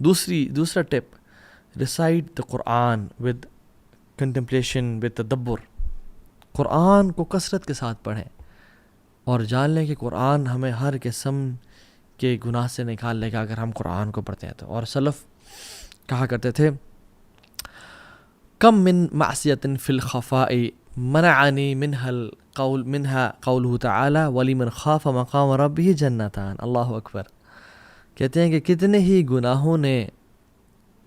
دوسرا tip, recite the Quran with contemplation with تدبر. قرآن کو کثرت کے ساتھ پڑھیں اور جان لیں کہ قرآن ہمیں ہر قسم کے گناہ سے نکال لے گا اگر ہم قرآن کو پڑھتے ہیں تو. اور سلف کہا کرتے تھے کم من معصیت فی الخفاء منعنی منها قولہ تعالی ولمن خاف مقام ربہ جنتان. اللہ اکبر. کہتے ہیں کہ کتنے ہی گناہوں نے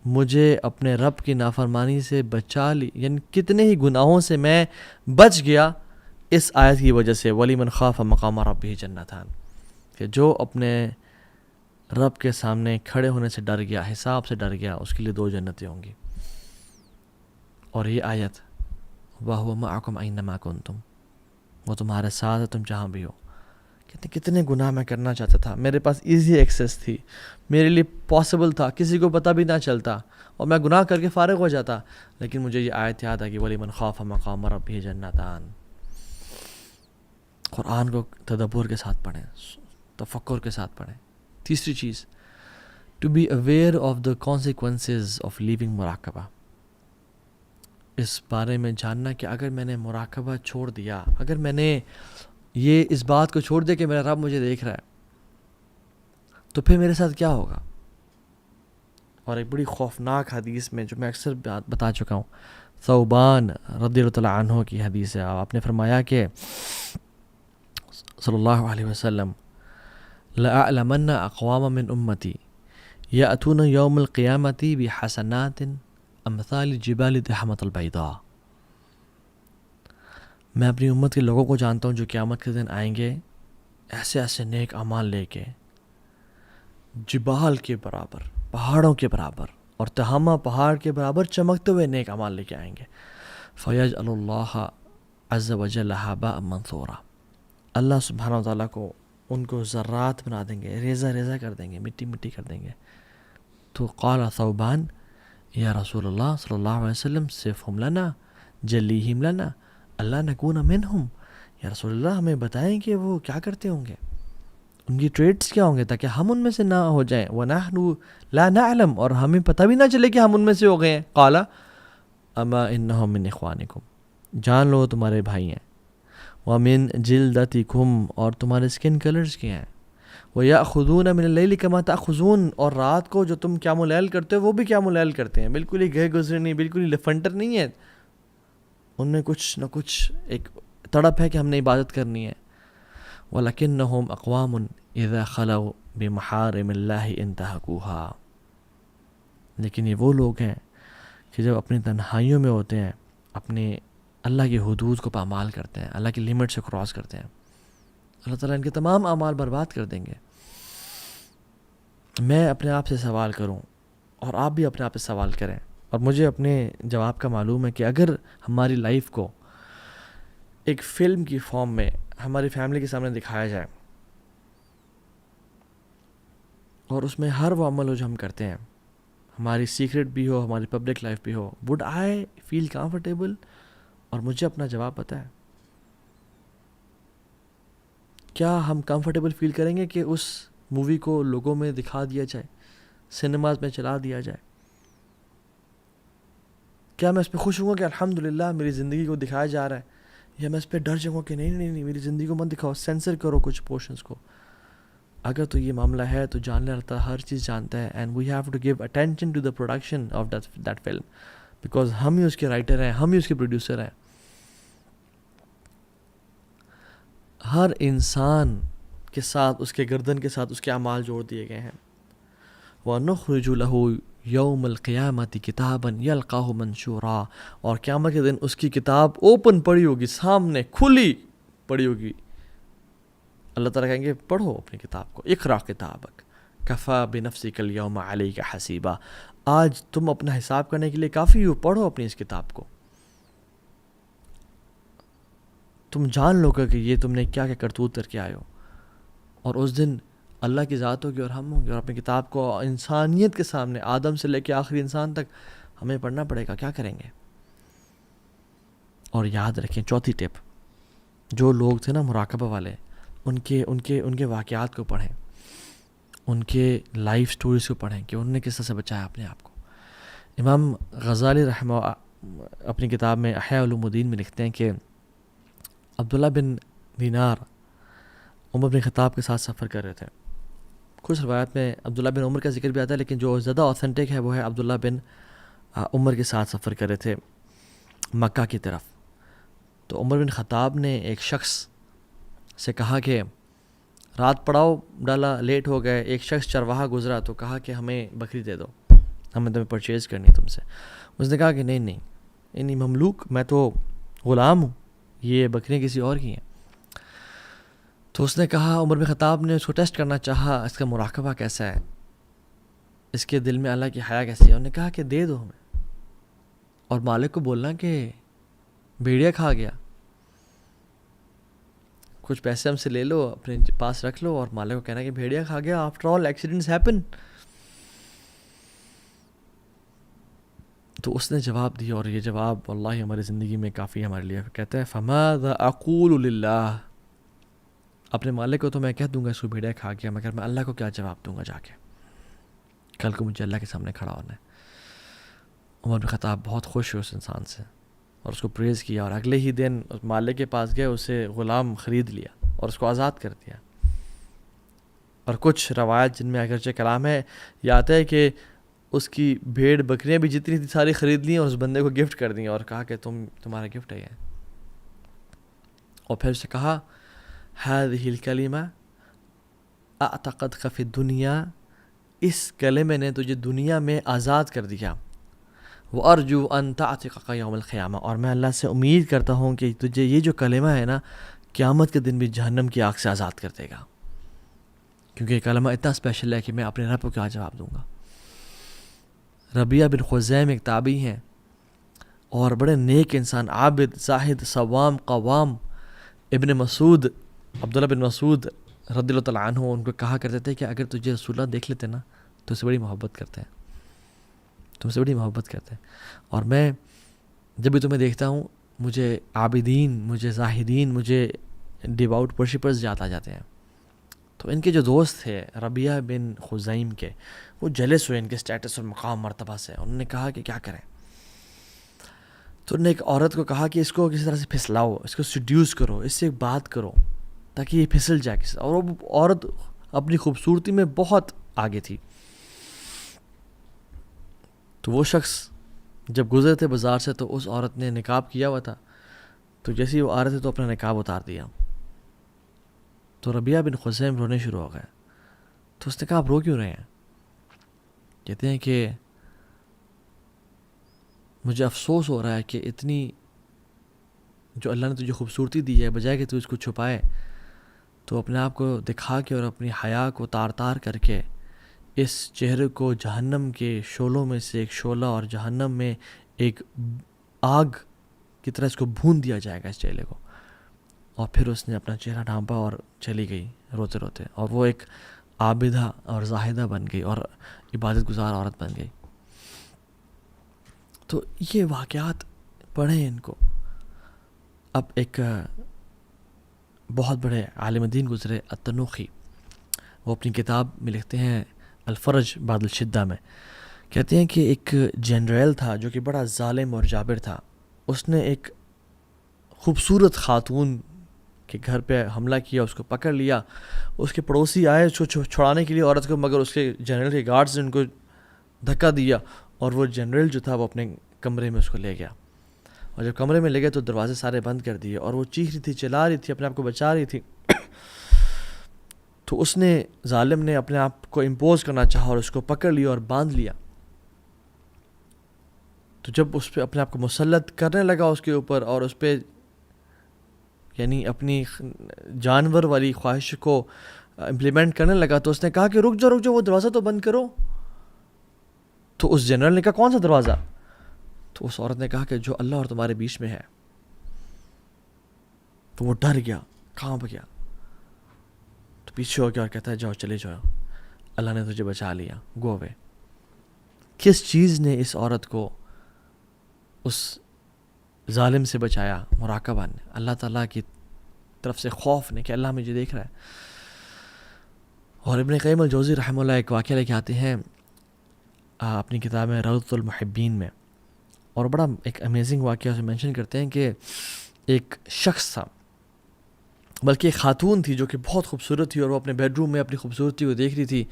مجھے اپنے رب کی نافرمانی سے بچا لی، یعنی کتنے ہی گناہوں سے میں بچ گیا اس آیت کی وجہ سے. وَلِمَنْ خَافَ مَقَامَ رَبِّهِ جَنَّتَانِ، کہ جو اپنے رب کے سامنے کھڑے ہونے سے ڈر گیا، حساب سے ڈر گیا، اس کے لیے 2 جنتیں ہوں گی. اور یہ آیت وَهُوَ مَعَكُمْ أَيْنَمَا كُنْتُمْ، وہ تمہارے ساتھ ہے تم جہاں بھی ہو. کتنے گناہ میں کرنا چاہتا تھا، میرے پاس ایزی ایکسیس تھی، میرے لیے پاسبل تھا، کسی کو پتہ بھی نہ چلتا اور میں گناہ کر کے فارغ ہو جاتا. لیکن مجھے یہ آیت یاد ہے کہ وَلِمَنْ خَافَ مَقَامَ رَبِّهِ جَنَّتَانِ. قرآن کو تدبر کے ساتھ پڑھیں، تفکر کے ساتھ پڑھیں. تیسری چیز، to be aware of the consequences of living مراقبہ. اس بارے میں جاننا کہ اگر میں نے مراقبہ چھوڑ دیا، اگر میں نے یہ اس بات کو چھوڑ دیا کہ میرا رب مجھے دیکھ رہا ہے، تو پھر میرے ساتھ کیا ہوگا. اور ایک بڑی خوفناک حدیث میں جو میں اکثر بتا چکا ہوں، ثوبان رضی اللہ عنہ کی حدیث ہے. آپ نے فرمایا کہ صلی اللہ علیہ وسلم لَأَعْلَمَنَّ أَقْوَامًا مِّنْ أُمَّتِي يَأْتُونَ يَوْمَ الْقِيَامَةِ بِحَسَنَاتٍ أَمْثَالِ الْجِبَالِ التِّحَامَةِ الْبَيْضَاءِ. میں اپنی امت کے لوگوں کو جانتا ہوں جو قیامت کے دن آئیں گے ایسے ایسے نیک اعمال لے کے، جبال کے برابر، پہاڑوں کے برابر، اور تہامہ پہاڑ کے برابر چمکتے ہوئے نیک اعمال لے کے آئیں گے. فَيَجْعَلُ اللَّهَ عَزَّ وَجَلَّ هَبَاءً مَنْثُورًا. اللہ سبحانہ و تعالیٰ کو ان کو ذرات بنا دیں گے، ریزہ ریزہ کر دیں گے، مٹی مٹی کر دیں گے. تو قال ثوبان یا رسول اللہ صلی اللہ علیہ وسلم صفہم لنا جلیہم لنا اللہ نکون منہم. یا رسول اللہ ہمیں بتائیں کہ وہ کیا کرتے ہوں گے، ان کی ٹریٹس کیا ہوں گے تاکہ ہم ان میں سے نہ ہو جائیں. وَنَحْنُ لَا نَعْلَمْ، اور ہمیں پتہ بھی نہ چلے کہ ہم ان میں سے ہو گئے ہیں. قال اما انہم من اخوانکم، جان لو تمہارے بھائی ہیں. وَمِن جِلْدَتِكُمْ، اور تمہارے سکن کلرز کے ہیں. وَيَأْخُذُونَ مِنَ اللَّيْلِ كَمَا تَأْخُذُونَ، اور رات کو جو تم قیام اللیل کرتے ہو وہ بھی قیام اللیل کرتے ہیں. بالکل ہی گئے گزرے نہیں، بالکل ہی لفنٹر نہیں ہے، ان میں کچھ نہ کچھ ایک تڑپ ہے کہ ہم نے عبادت کرنی ہے. وَلَكِنَّهُمْ أَقْوَامٌ إِذَا خَلَوْا بِمَحَارِمِ اللَّهِ انْتَهَكُوهَا. لیکن یہ وہ لوگ ہیں کہ جب اپنی تنہائیوں میں ہوتے ہیں، اپنے اللہ کی حدود کو پامال کرتے ہیں، اللہ کی لیمٹ سے کراس کرتے ہیں، اللہ تعالیٰ ان کے تمام اعمال برباد کر دیں گے. میں اپنے آپ سے سوال کروں اور آپ بھی اپنے آپ سے سوال کریں، اور مجھے اپنے جواب کا معلوم ہے کہ اگر ہماری لائف کو ایک فلم کی فارم میں ہماری فیملی کے سامنے دکھایا جائے اور اس میں ہر وہ عمل ہو جو ہم کرتے ہیں، ہماری سیکرٹ بھی ہو، ہماری پبلک لائف بھی ہو، وڈ آئی فیل کمفرٹیبل؟ اور مجھے اپنا جواب پتہ ہے. کیا ہم کمفرٹیبل فیل کریں گے کہ اس مووی کو لوگوں میں دکھا دیا جائے، سنیماز میں چلا دیا جائے؟ کیا میں اس پہ خوش ہوں گا کہ الحمدللہ میری زندگی کو دکھایا جا رہا ہے، یا میں اس پہ ڈر جاؤں گا کہ نہیں میری زندگی کو مت دکھاؤ، سینسر کرو کچھ پورشنز کو؟ اگر تو یہ معاملہ ہے تو جان لیتا ہر چیز جانتا ہے، and we have to give attention to the production of that film, because ہم ہی اس کے رائٹر ہیں، ہم ہی اس کے پروڈیوسر ہیں. ہر انسان کے ساتھ، اس کے گردن کے ساتھ اس کے اعمال جوڑ دیے گئے ہیں. وَنُخْرِجُ لَهُ یوم القیامت کتابًا یلقاہ منشورا، اور قیامت کے دن اس کی کتاب اوپن پڑی ہوگی، سامنے کھلی پڑی ہوگی. اللہ تعالیٰ کہیں گے پڑھو اپنی کتاب کو، اقرا کتابک کفا بنفسک الیوم علیک حسیبا، آج تم اپنا حساب کرنے کے لیے کافی ہو، پڑھو اپنی اس کتاب کو. تم جان لو کہ یہ تم نے کیا کیا کرتوت کر کے آئے ہو. اور اس دن اللہ کی ذات ہوگی اور ہم ہوں گے، اور اپنی کتاب کو انسانیت کے سامنے، آدم سے لے کے آخری انسان تک ہمیں پڑھنا پڑے گا. کیا کریں گے؟ اور یاد رکھیں، چوتھی ٹپ، جو لوگ تھے نا مراقبہ والے، ان کے واقعات کو پڑھیں. ان کے لائف سٹوریز کو پڑھیں کہ انہوں نے کس طرح سے بچایا اپنے آپ کو. امام غزالی رحمہ اپنی کتاب میں احیاء علوم الدین میں لکھتے ہیں کہ عبداللہ بن دینار عمر بن خطاب کے ساتھ سفر کر رہے تھے. کچھ روایت میں عبداللہ بن عمر کا ذکر بھی آتا ہے، لیکن جو زیادہ اوتھینٹک ہے وہ ہے عبداللہ بن عمر کے ساتھ سفر کر رہے تھے مکہ کی طرف. تو عمر بن خطاب نے ایک شخص سے کہا کہ رات پڑاؤ ڈالا، لیٹ ہو گئے. ایک شخص چرواہا گزرا تو کہا کہ ہمیں بکری دے دو، ہمیں تمہیں پرچیز کرنی ہے تم سے. اس نے کہا کہ نہیں مملوک، میں تو غلام ہوں، یہ بکریاں کسی اور کی ہیں. تو اس نے کہا، عمر بن خطاب نے اس کو ٹیسٹ کرنا چاہا، اس کا مراقبہ کیسا ہے، اس کے دل میں اللہ کی حیا کیسی ہے. انہوں نے کہا کہ دے دو ہمیں، اور مالک کو بولنا کہ بھیڑیا کھا گیا، کچھ پیسے ہم سے لے لو، اپنے پاس رکھ لو، اور مالک کو کہنا کہ بھیڑیا کھا گیا. After all accidents happen. تو اس نے جواب دیا، اور یہ جواب واللہ ہماری زندگی میں کافی ہمارے لیے. کہتا ہے فماذا اقول للہ، اپنے مالک کو تو میں کہہ دوں گا اس کو بھیڑیا کھا گیا، مگر میں اللہ کو کیا جواب دوں گا جا کے، کل کو مجھے اللہ کے سامنے کھڑا ہونا ہے. عمر بن خطاب بہت خوش ہوئے اس انسان سے اور اس کو پریز کیا، اور اگلے ہی دن اس مالک کے پاس گئے، اسے غلام خرید لیا اور اس کو آزاد کر دیا. اور کچھ روایت جن میں اگرچہ کلام ہے، یہ آتا ہے کہ اس کی بھیڑ بکریاں بھی جتنی تھی ساری خرید لیں اور اس بندے کو گفٹ کر دیں، اور کہا کہ تمہارا گفٹ ہے یہ. اور پھر اسے کہا هذه الکلمہ اعتقدک فی الدنیا، اس کلمے نے تجھے دنیا میں آزاد کر دیا. وارجو ان تعتقک یوم القیامہ، اور میں اللہ سے امید کرتا ہوں کہ تجھے یہ جو کلمہ ہے نا، قیامت کے دن بھی جہنم کی آگ سے آزاد کر دے گا، کیونکہ یہ کلمہ اتنا اسپیشل ہے کہ میں اپنے رب کو کیا جواب دوں گا. ربیہ بن خزیم ایک تابعی ہیں اور بڑے نیک انسان، عابد، زاہد، صوام، قوام. ابن مسعود، عبداللہ بن مسعود رضی اللہ تعالیٰ عنہ ان کو کہا کرتے تھے کہ اگر تجھے رسول اللہ دیکھ لیتے نا تو اس سے بڑی محبت کرتے ہیں، تم سے بڑی محبت کرتے ہیں. اور میں جب بھی تمہیں دیکھتا ہوں مجھے عابدین، مجھے زاہدین، مجھے ڈیواؤٹ ورشپرز یاد آ جاتے ہیں. تو ان کے جو دوست تھے ربیہ بن خزیم کے، وہ جلس ہوئے ان کے سٹیٹس اور مقام مرتبہ سے. انہوں نے کہا کہ کیا کریں. تو انہوں نے ایک عورت کو کہا کہ اس کو کسی طرح سے پھسلاؤ، اس کو سیڈیوس کرو، اس سے ایک بات کرو تاکہ یہ پھسل جائے کسی. اور وہ عورت اپنی خوبصورتی میں بہت آگے تھی. تو وہ شخص جب گزرے تھے بازار سے تو اس عورت نے نقاب کیا ہوا تھا، تو جیسے ہی وہ آ رہے تھے تو اپنا نقاب اتار دیا. تو ربیہ بن خزیم رونے شروع ہو گئے. تو اس نے کہا آپ رو کیوں رہے ہیں؟ کہتے ہیں کہ مجھے افسوس ہو رہا ہے کہ اتنی جو اللہ نے تجھے خوبصورتی دی ہے، بجائے کہ تو اس کو چھپائے تو اپنے آپ کو دکھا کے اور اپنی حیا کو تار تار کر کے اس چہرے کو جہنم کے شعلوں میں سے ایک شعلہ اور جہنم میں ایک آگ کی طرح اس کو بھون دیا جائے گا اس چہرے کو. اور پھر اس نے اپنا چہرہ ڈھانپا اور چلی گئی روتے روتے، اور وہ ایک عابدہ اور زاہدہ بن گئی اور عبادت گزار عورت بن گئی. تو یہ واقعات پڑھیں ان کو. اب ایک بہت بڑے عالم دین گزرے التنوخی، وہ اپنی کتاب میں لکھتے ہیں الفرج بعد الشدہ میں، کہتے ہیں کہ ایک جنرل تھا جو کہ بڑا ظالم اور جابر تھا. اس نے ایک خوبصورت خاتون کے گھر پہ حملہ کیا، اس کو پکڑ لیا. اس کے پڑوسی آئے اس کو چھڑانے کے لیے عورت کو، مگر اس کے جنرل کے گارڈز نے ان کو دھکا دیا، اور وہ جنرل جو تھا وہ اپنے کمرے میں اس کو لے گیا. اور جب کمرے میں لے گئے تو دروازے سارے بند کر دیے، اور وہ چیخ رہی تھی، چلا رہی تھی، اپنے آپ کو بچا رہی تھی. تو اس نے ظالم نے اپنے آپ کو امپوز کرنا چاہا اور اس کو پکڑ لیا اور باندھ لیا. تو جب اس پہ اپنے آپ کو مسلط کرنے لگا اس کے اوپر، اور اس پہ یعنی اپنی جانور والی خواہش کو امپلیمنٹ کرنے لگا، تو اس نے کہا کہ رک جاؤ وہ دروازہ تو بند کرو. تو اس جنرل نے کہا کون سا دروازہ؟ تو اس عورت نے کہا کہ جو اللہ اور تمہارے بیچ میں ہے. تو وہ ڈر گیا، کانپ گیا، تو پیچھے ہو گیا اور کہتا ہے جاؤ چلے جاؤ، اللہ نے تجھے بچا لیا، گو اوے. کس چیز نے اس عورت کو اس ظالم سے بچایا؟ مراقبہ نے، اللہ تعالیٰ کی طرف سے خوف نے کہ اللہ مجھے دیکھ رہا ہے. اور ابن قیم الجوزی رحمہ اللہ ایک واقعہ لے کے آتے ہیں اپنی کتاب میں روضۃ المحبین میں، اور بڑا ایک امیزنگ واقعہ اسے مینشن کرتے ہیں کہ ایک شخص تھا، بلکہ ایک خاتون تھی جو کہ بہت خوبصورت تھی، اور وہ اپنے بیڈ روم میں اپنی خوبصورتی کو دیکھ رہی تھی،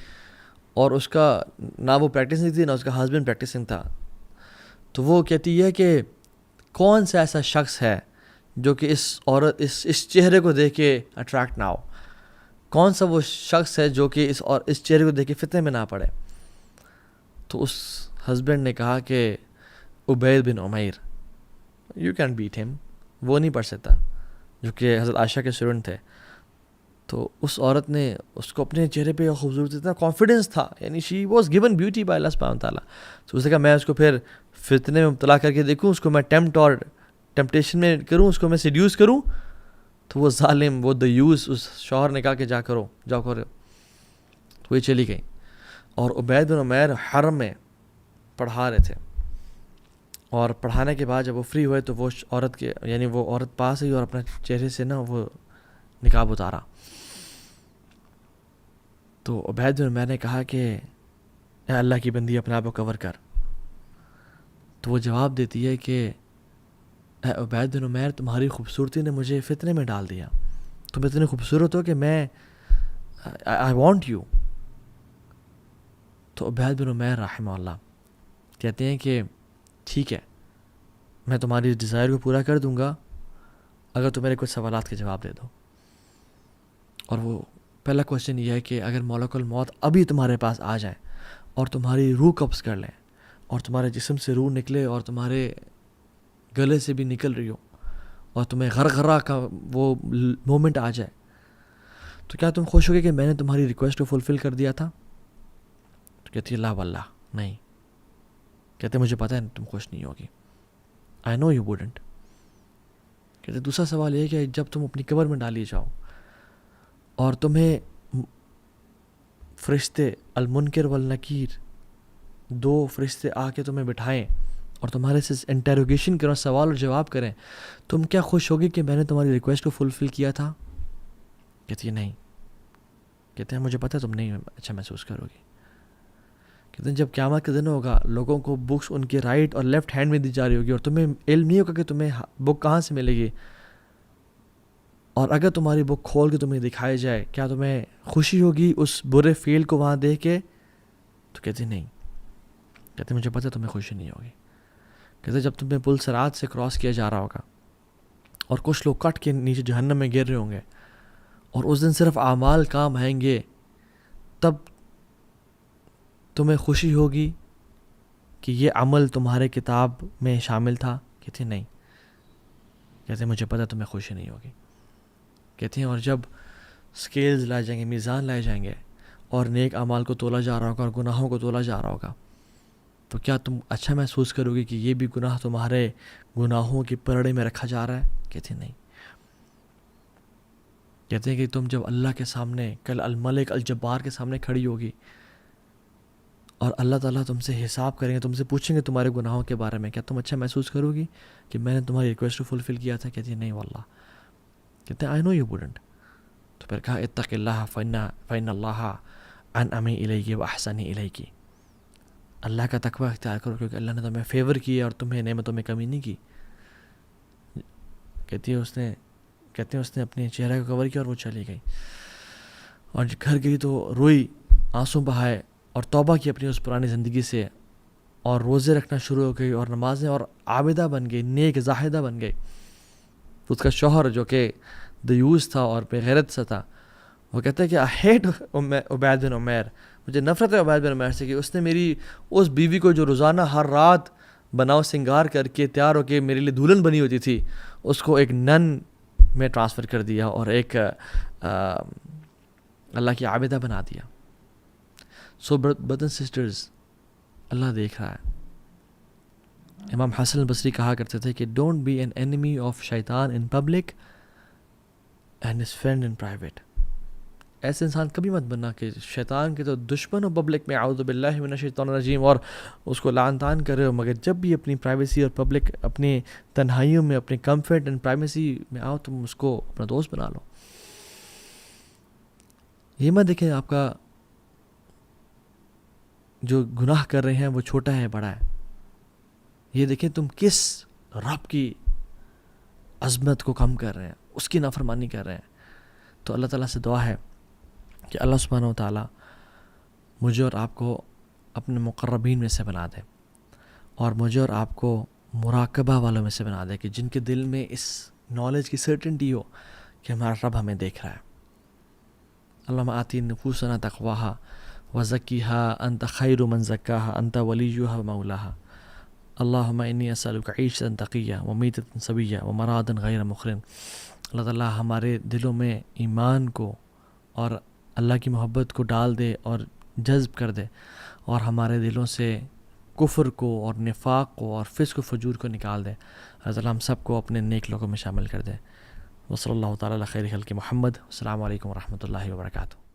اور اس کا نہ وہ پریکٹسنگ تھی نہ اس کا ہسبینڈ پریکٹسنگ تھا. تو وہ کہتی ہے کہ کون سا ایسا شخص ہے جو کہ اس چہرے کو دیکھ کے اٹریکٹ نہ ہو، کون سا وہ شخص ہے جو کہ اس چہرے کو دیکھ کے فتنے میں نہ پڑے. تو اس ہسبینڈ نے کہا کہ عبید بن عمیر، یو کین بیٹ ہم، وہ نہیں پڑھ سکتا، جو کہ حضرت عائشہ کے اسٹوڈنٹ تھے. تو اس عورت نے اس کو اپنے چہرے پہ خوبصورتی تھا، کانفیڈنس تھا، یعنی she was given beauty by اللہ سبحانہ تعالیٰ. تو اس نے کہا میں اس کو پھر فتنے میں مبتلا کر کے دیکھوں، اس کو میں ٹیمپٹیشن میں کروں، اس کو میں سیڈیوس کروں. تو وہ ظالم، وہ دیوس، اس شوہر نے کہا کہ جاؤ کرو. تو یہ چلی گئی، اور عبید بن عمیر حرم میں پڑھا رہے تھے، اور پڑھانے کے بعد جب وہ فری ہوئے تو وہ عورت پاس آئی اور اپنے چہرے سے نا وہ نقاب اتارا. تو عبید بن عمیر نے کہا کہ اے اللہ کی بندی اپنے آپ کو کور کر. تو وہ جواب دیتی ہے کہ اے عبید بن عمیر، تمہاری خوبصورتی نے مجھے فتنے میں ڈال دیا، تم اتنے خوبصورت ہو کہ میں آئی وانٹ یو. تو عبید بن عمیر رحمہ اللہ کہتے ہیں کہ ٹھیک ہے، میں تمہاری ڈیزائر کو پورا کر دوں گا اگر تم میرے کچھ سوالات کے جواب دے دو. اور وہ پہلا کوشچن یہ ہے کہ اگر ملک الموت ابھی تمہارے پاس آ جائیں اور تمہاری روح قبض کر لیں، اور تمہارے جسم سے روح نکلے اور تمہارے گلے سے بھی نکل رہی ہو، اور تمہیں غرغرہ کا وہ مومنٹ آ جائے، تو کیا تم خوش ہوگے کہ میں نے تمہاری ریکویسٹ کو فلفل کر دیا تھا؟ تو کہتی ہے لا واللہ نہیں. کہتے مجھے پتہ ہے تم خوش نہیں ہوگی، آئی نو یو ووڈنٹ. کہتے دوسرا سوال یہ ہے کہ جب تم اپنی قبر میں ڈالی جاؤ اور تمہیں فرشتے المنکر والنکیر، دو فرشتے آ کے تمہیں بٹھائیں اور تمہارے سے انٹیروگیشن کریں، سوال اور جواب کریں، تم کیا خوش ہوگی کہ میں نے تمہاری ریکویسٹ کو فلفل کیا تھا؟ کہتی ہے نہیں. کہتے ہیں مجھے پتہ ہے تم نہیں اچھا محسوس کرو گی. کہتے ہیں جب قیامت کا دن ہوگا، لوگوں کو بکس ان کے رائٹ اور لیفٹ ہینڈ میں دی جا رہی ہوگی، اور تمہیں علم نہیں ہوگا کہ تمہیں بک کہاں سے ملے گی. اور اگر تمہاری بک کھول کے تمہیں دکھائی جائے، کیا تمہیں خوشی ہوگی اس برے فیل کو وہاں دیکھ کے؟ تو کہتے نہیں. کہتے مجھے پتہ ہے تمہیں خوشی نہیں ہوگی. کہتے جب تمہیں پل صراط سے کراس کیا جا رہا ہوگا اور کچھ لوگ کٹ کے نیچے جہنم میں گر رہے ہوں گے، اور اس دن صرف اعمال کام آئیں گے، تب تمہیں خوشی ہوگی کہ یہ عمل تمہارے کتاب میں شامل تھا؟ کہتے نہیں. کہتے مجھے پتہ تمہیں خوشی نہیں ہوگی. کہتے ہیں اور جب سکیلز لائے جائیں گے، میزان لائے جائیں گے، اور نیک اعمال کو تولا جا رہا ہوگا اور گناہوں کو تولا جا رہا ہوگا، تو کیا تم اچھا محسوس کرو گی کہ یہ بھی گناہ تمہارے گناہوں کی پرڑے میں رکھا جا رہا ہے؟ کہتے نہیں. کہتے ہیں کہ تم جب اللہ کے سامنے کل الملک الجبار کے سامنے کھڑی ہوگی اور اللہ تعالیٰ تم سے حساب کریں گے، تم سے پوچھیں گے تمہارے گناہوں کے بارے میں، کیا تم اچھا محسوس کرو گی کہ میں نے تمہاری ریکویسٹ کو فلفل کیا تھا؟ کہتی ہے نہیں واللہ. کہتے ہیں آئی نو یو ووڈنٹ. تو پھر کہا اتق اللہ فإن اللہ انعم الیک واحسن الیک. اللہ کا تقوی اختیار کرو کیونکہ اللہ نے تمہیں فیور کیا اور تمہیں نعمتوں میں کمی نہیں کی. کہتے ہیں اس نے اپنے چہرے کو کور کیا اور وہ چلی گئی، اور گھر گئی تو روئی، آنسو بہائے، اور توبہ کی اپنی اس پرانی زندگی سے، اور روزے رکھنا شروع ہو گئی، اور نمازیں، اور عابدہ بن گئی، نیک زاہدہ بن گئی. اس کا شوہر جو کہ دیوس تھا اور بے غیرت سا تھا، وہ کہتا ہے کہ آئی ہیٹ عبید بن عمیر، مجھے نفرت ہے عبید بن عمیر سے کہ اس نے میری اس بیوی کو جو روزانہ ہر رات بناؤ سنگار کر کے تیار ہو کے میرے لیے دلہن بنی ہوتی تھی، اس کو ایک نن میں ٹرانسفر کر دیا اور ایک اللہ کی عابدہ بنا دیا. سو برادرز اینڈ سسٹرز، اللہ دیکھ رہا ہے. امام حسن البصری کہا کرتے تھے کہ don't be an enemy of شیطان in public and his friend in private. ایسے انسان کبھی مت بننا کہ شیطان کے تو دشمن ہو پبلک میں، اعوذ باللہ من الشیطان الرجیم، اور اس کو لعن طعن کر رہے ہو، مگر جب بھی اپنی پرائیویسی اور پبلک، اپنی تنہائیوں میں، اپنے کمفرٹ اینڈ پرائیویسی میں آؤ، تم اس کو اپنا دوست بنا لو. یہ مت دیکھیں آپ کا جو گناہ کر رہے ہیں وہ چھوٹا ہے بڑا ہے، یہ دیکھیں تم کس رب کی عظمت کو کم کر رہے ہیں، اس کی نافرمانی کر رہے ہیں. تو اللہ تعالیٰ سے دعا ہے کہ اللہ سبحانہ و تعالیٰ مجھے اور آپ کو اپنے مقربین میں سے بنا دے، اور مجھے اور آپ کو مراقبہ والوں میں سے بنا دے، کہ جن کے دل میں اس نالج کی سرٹنٹی ہو کہ ہمارا رب ہمیں دیکھ رہا ہے. اللہم آتی نفوسنا تقواہا وزکیہا انت خیر من زکاہا انت ولیہا ومولاہا. اللہم انی اسألک عیشتا تقیہ ومیتتا سویہ ومرادا غیر مخرن. اللہ تعالیٰ ہمارے دلوں میں ایمان کو اور اللہ کی محبت کو ڈال دے اور جذب کر دے، اور ہمارے دلوں سے کفر کو اور نفاق کو اور فسق و فجور کو نکال دے. اللہ تعالیٰ ہم سب کو اپنے نیک لوگوں میں شامل کر دے. وصلی اللہ تعالیٰ علی خیر خلق محمد. السلام علیکم ورحمۃ اللہ وبرکاتہ.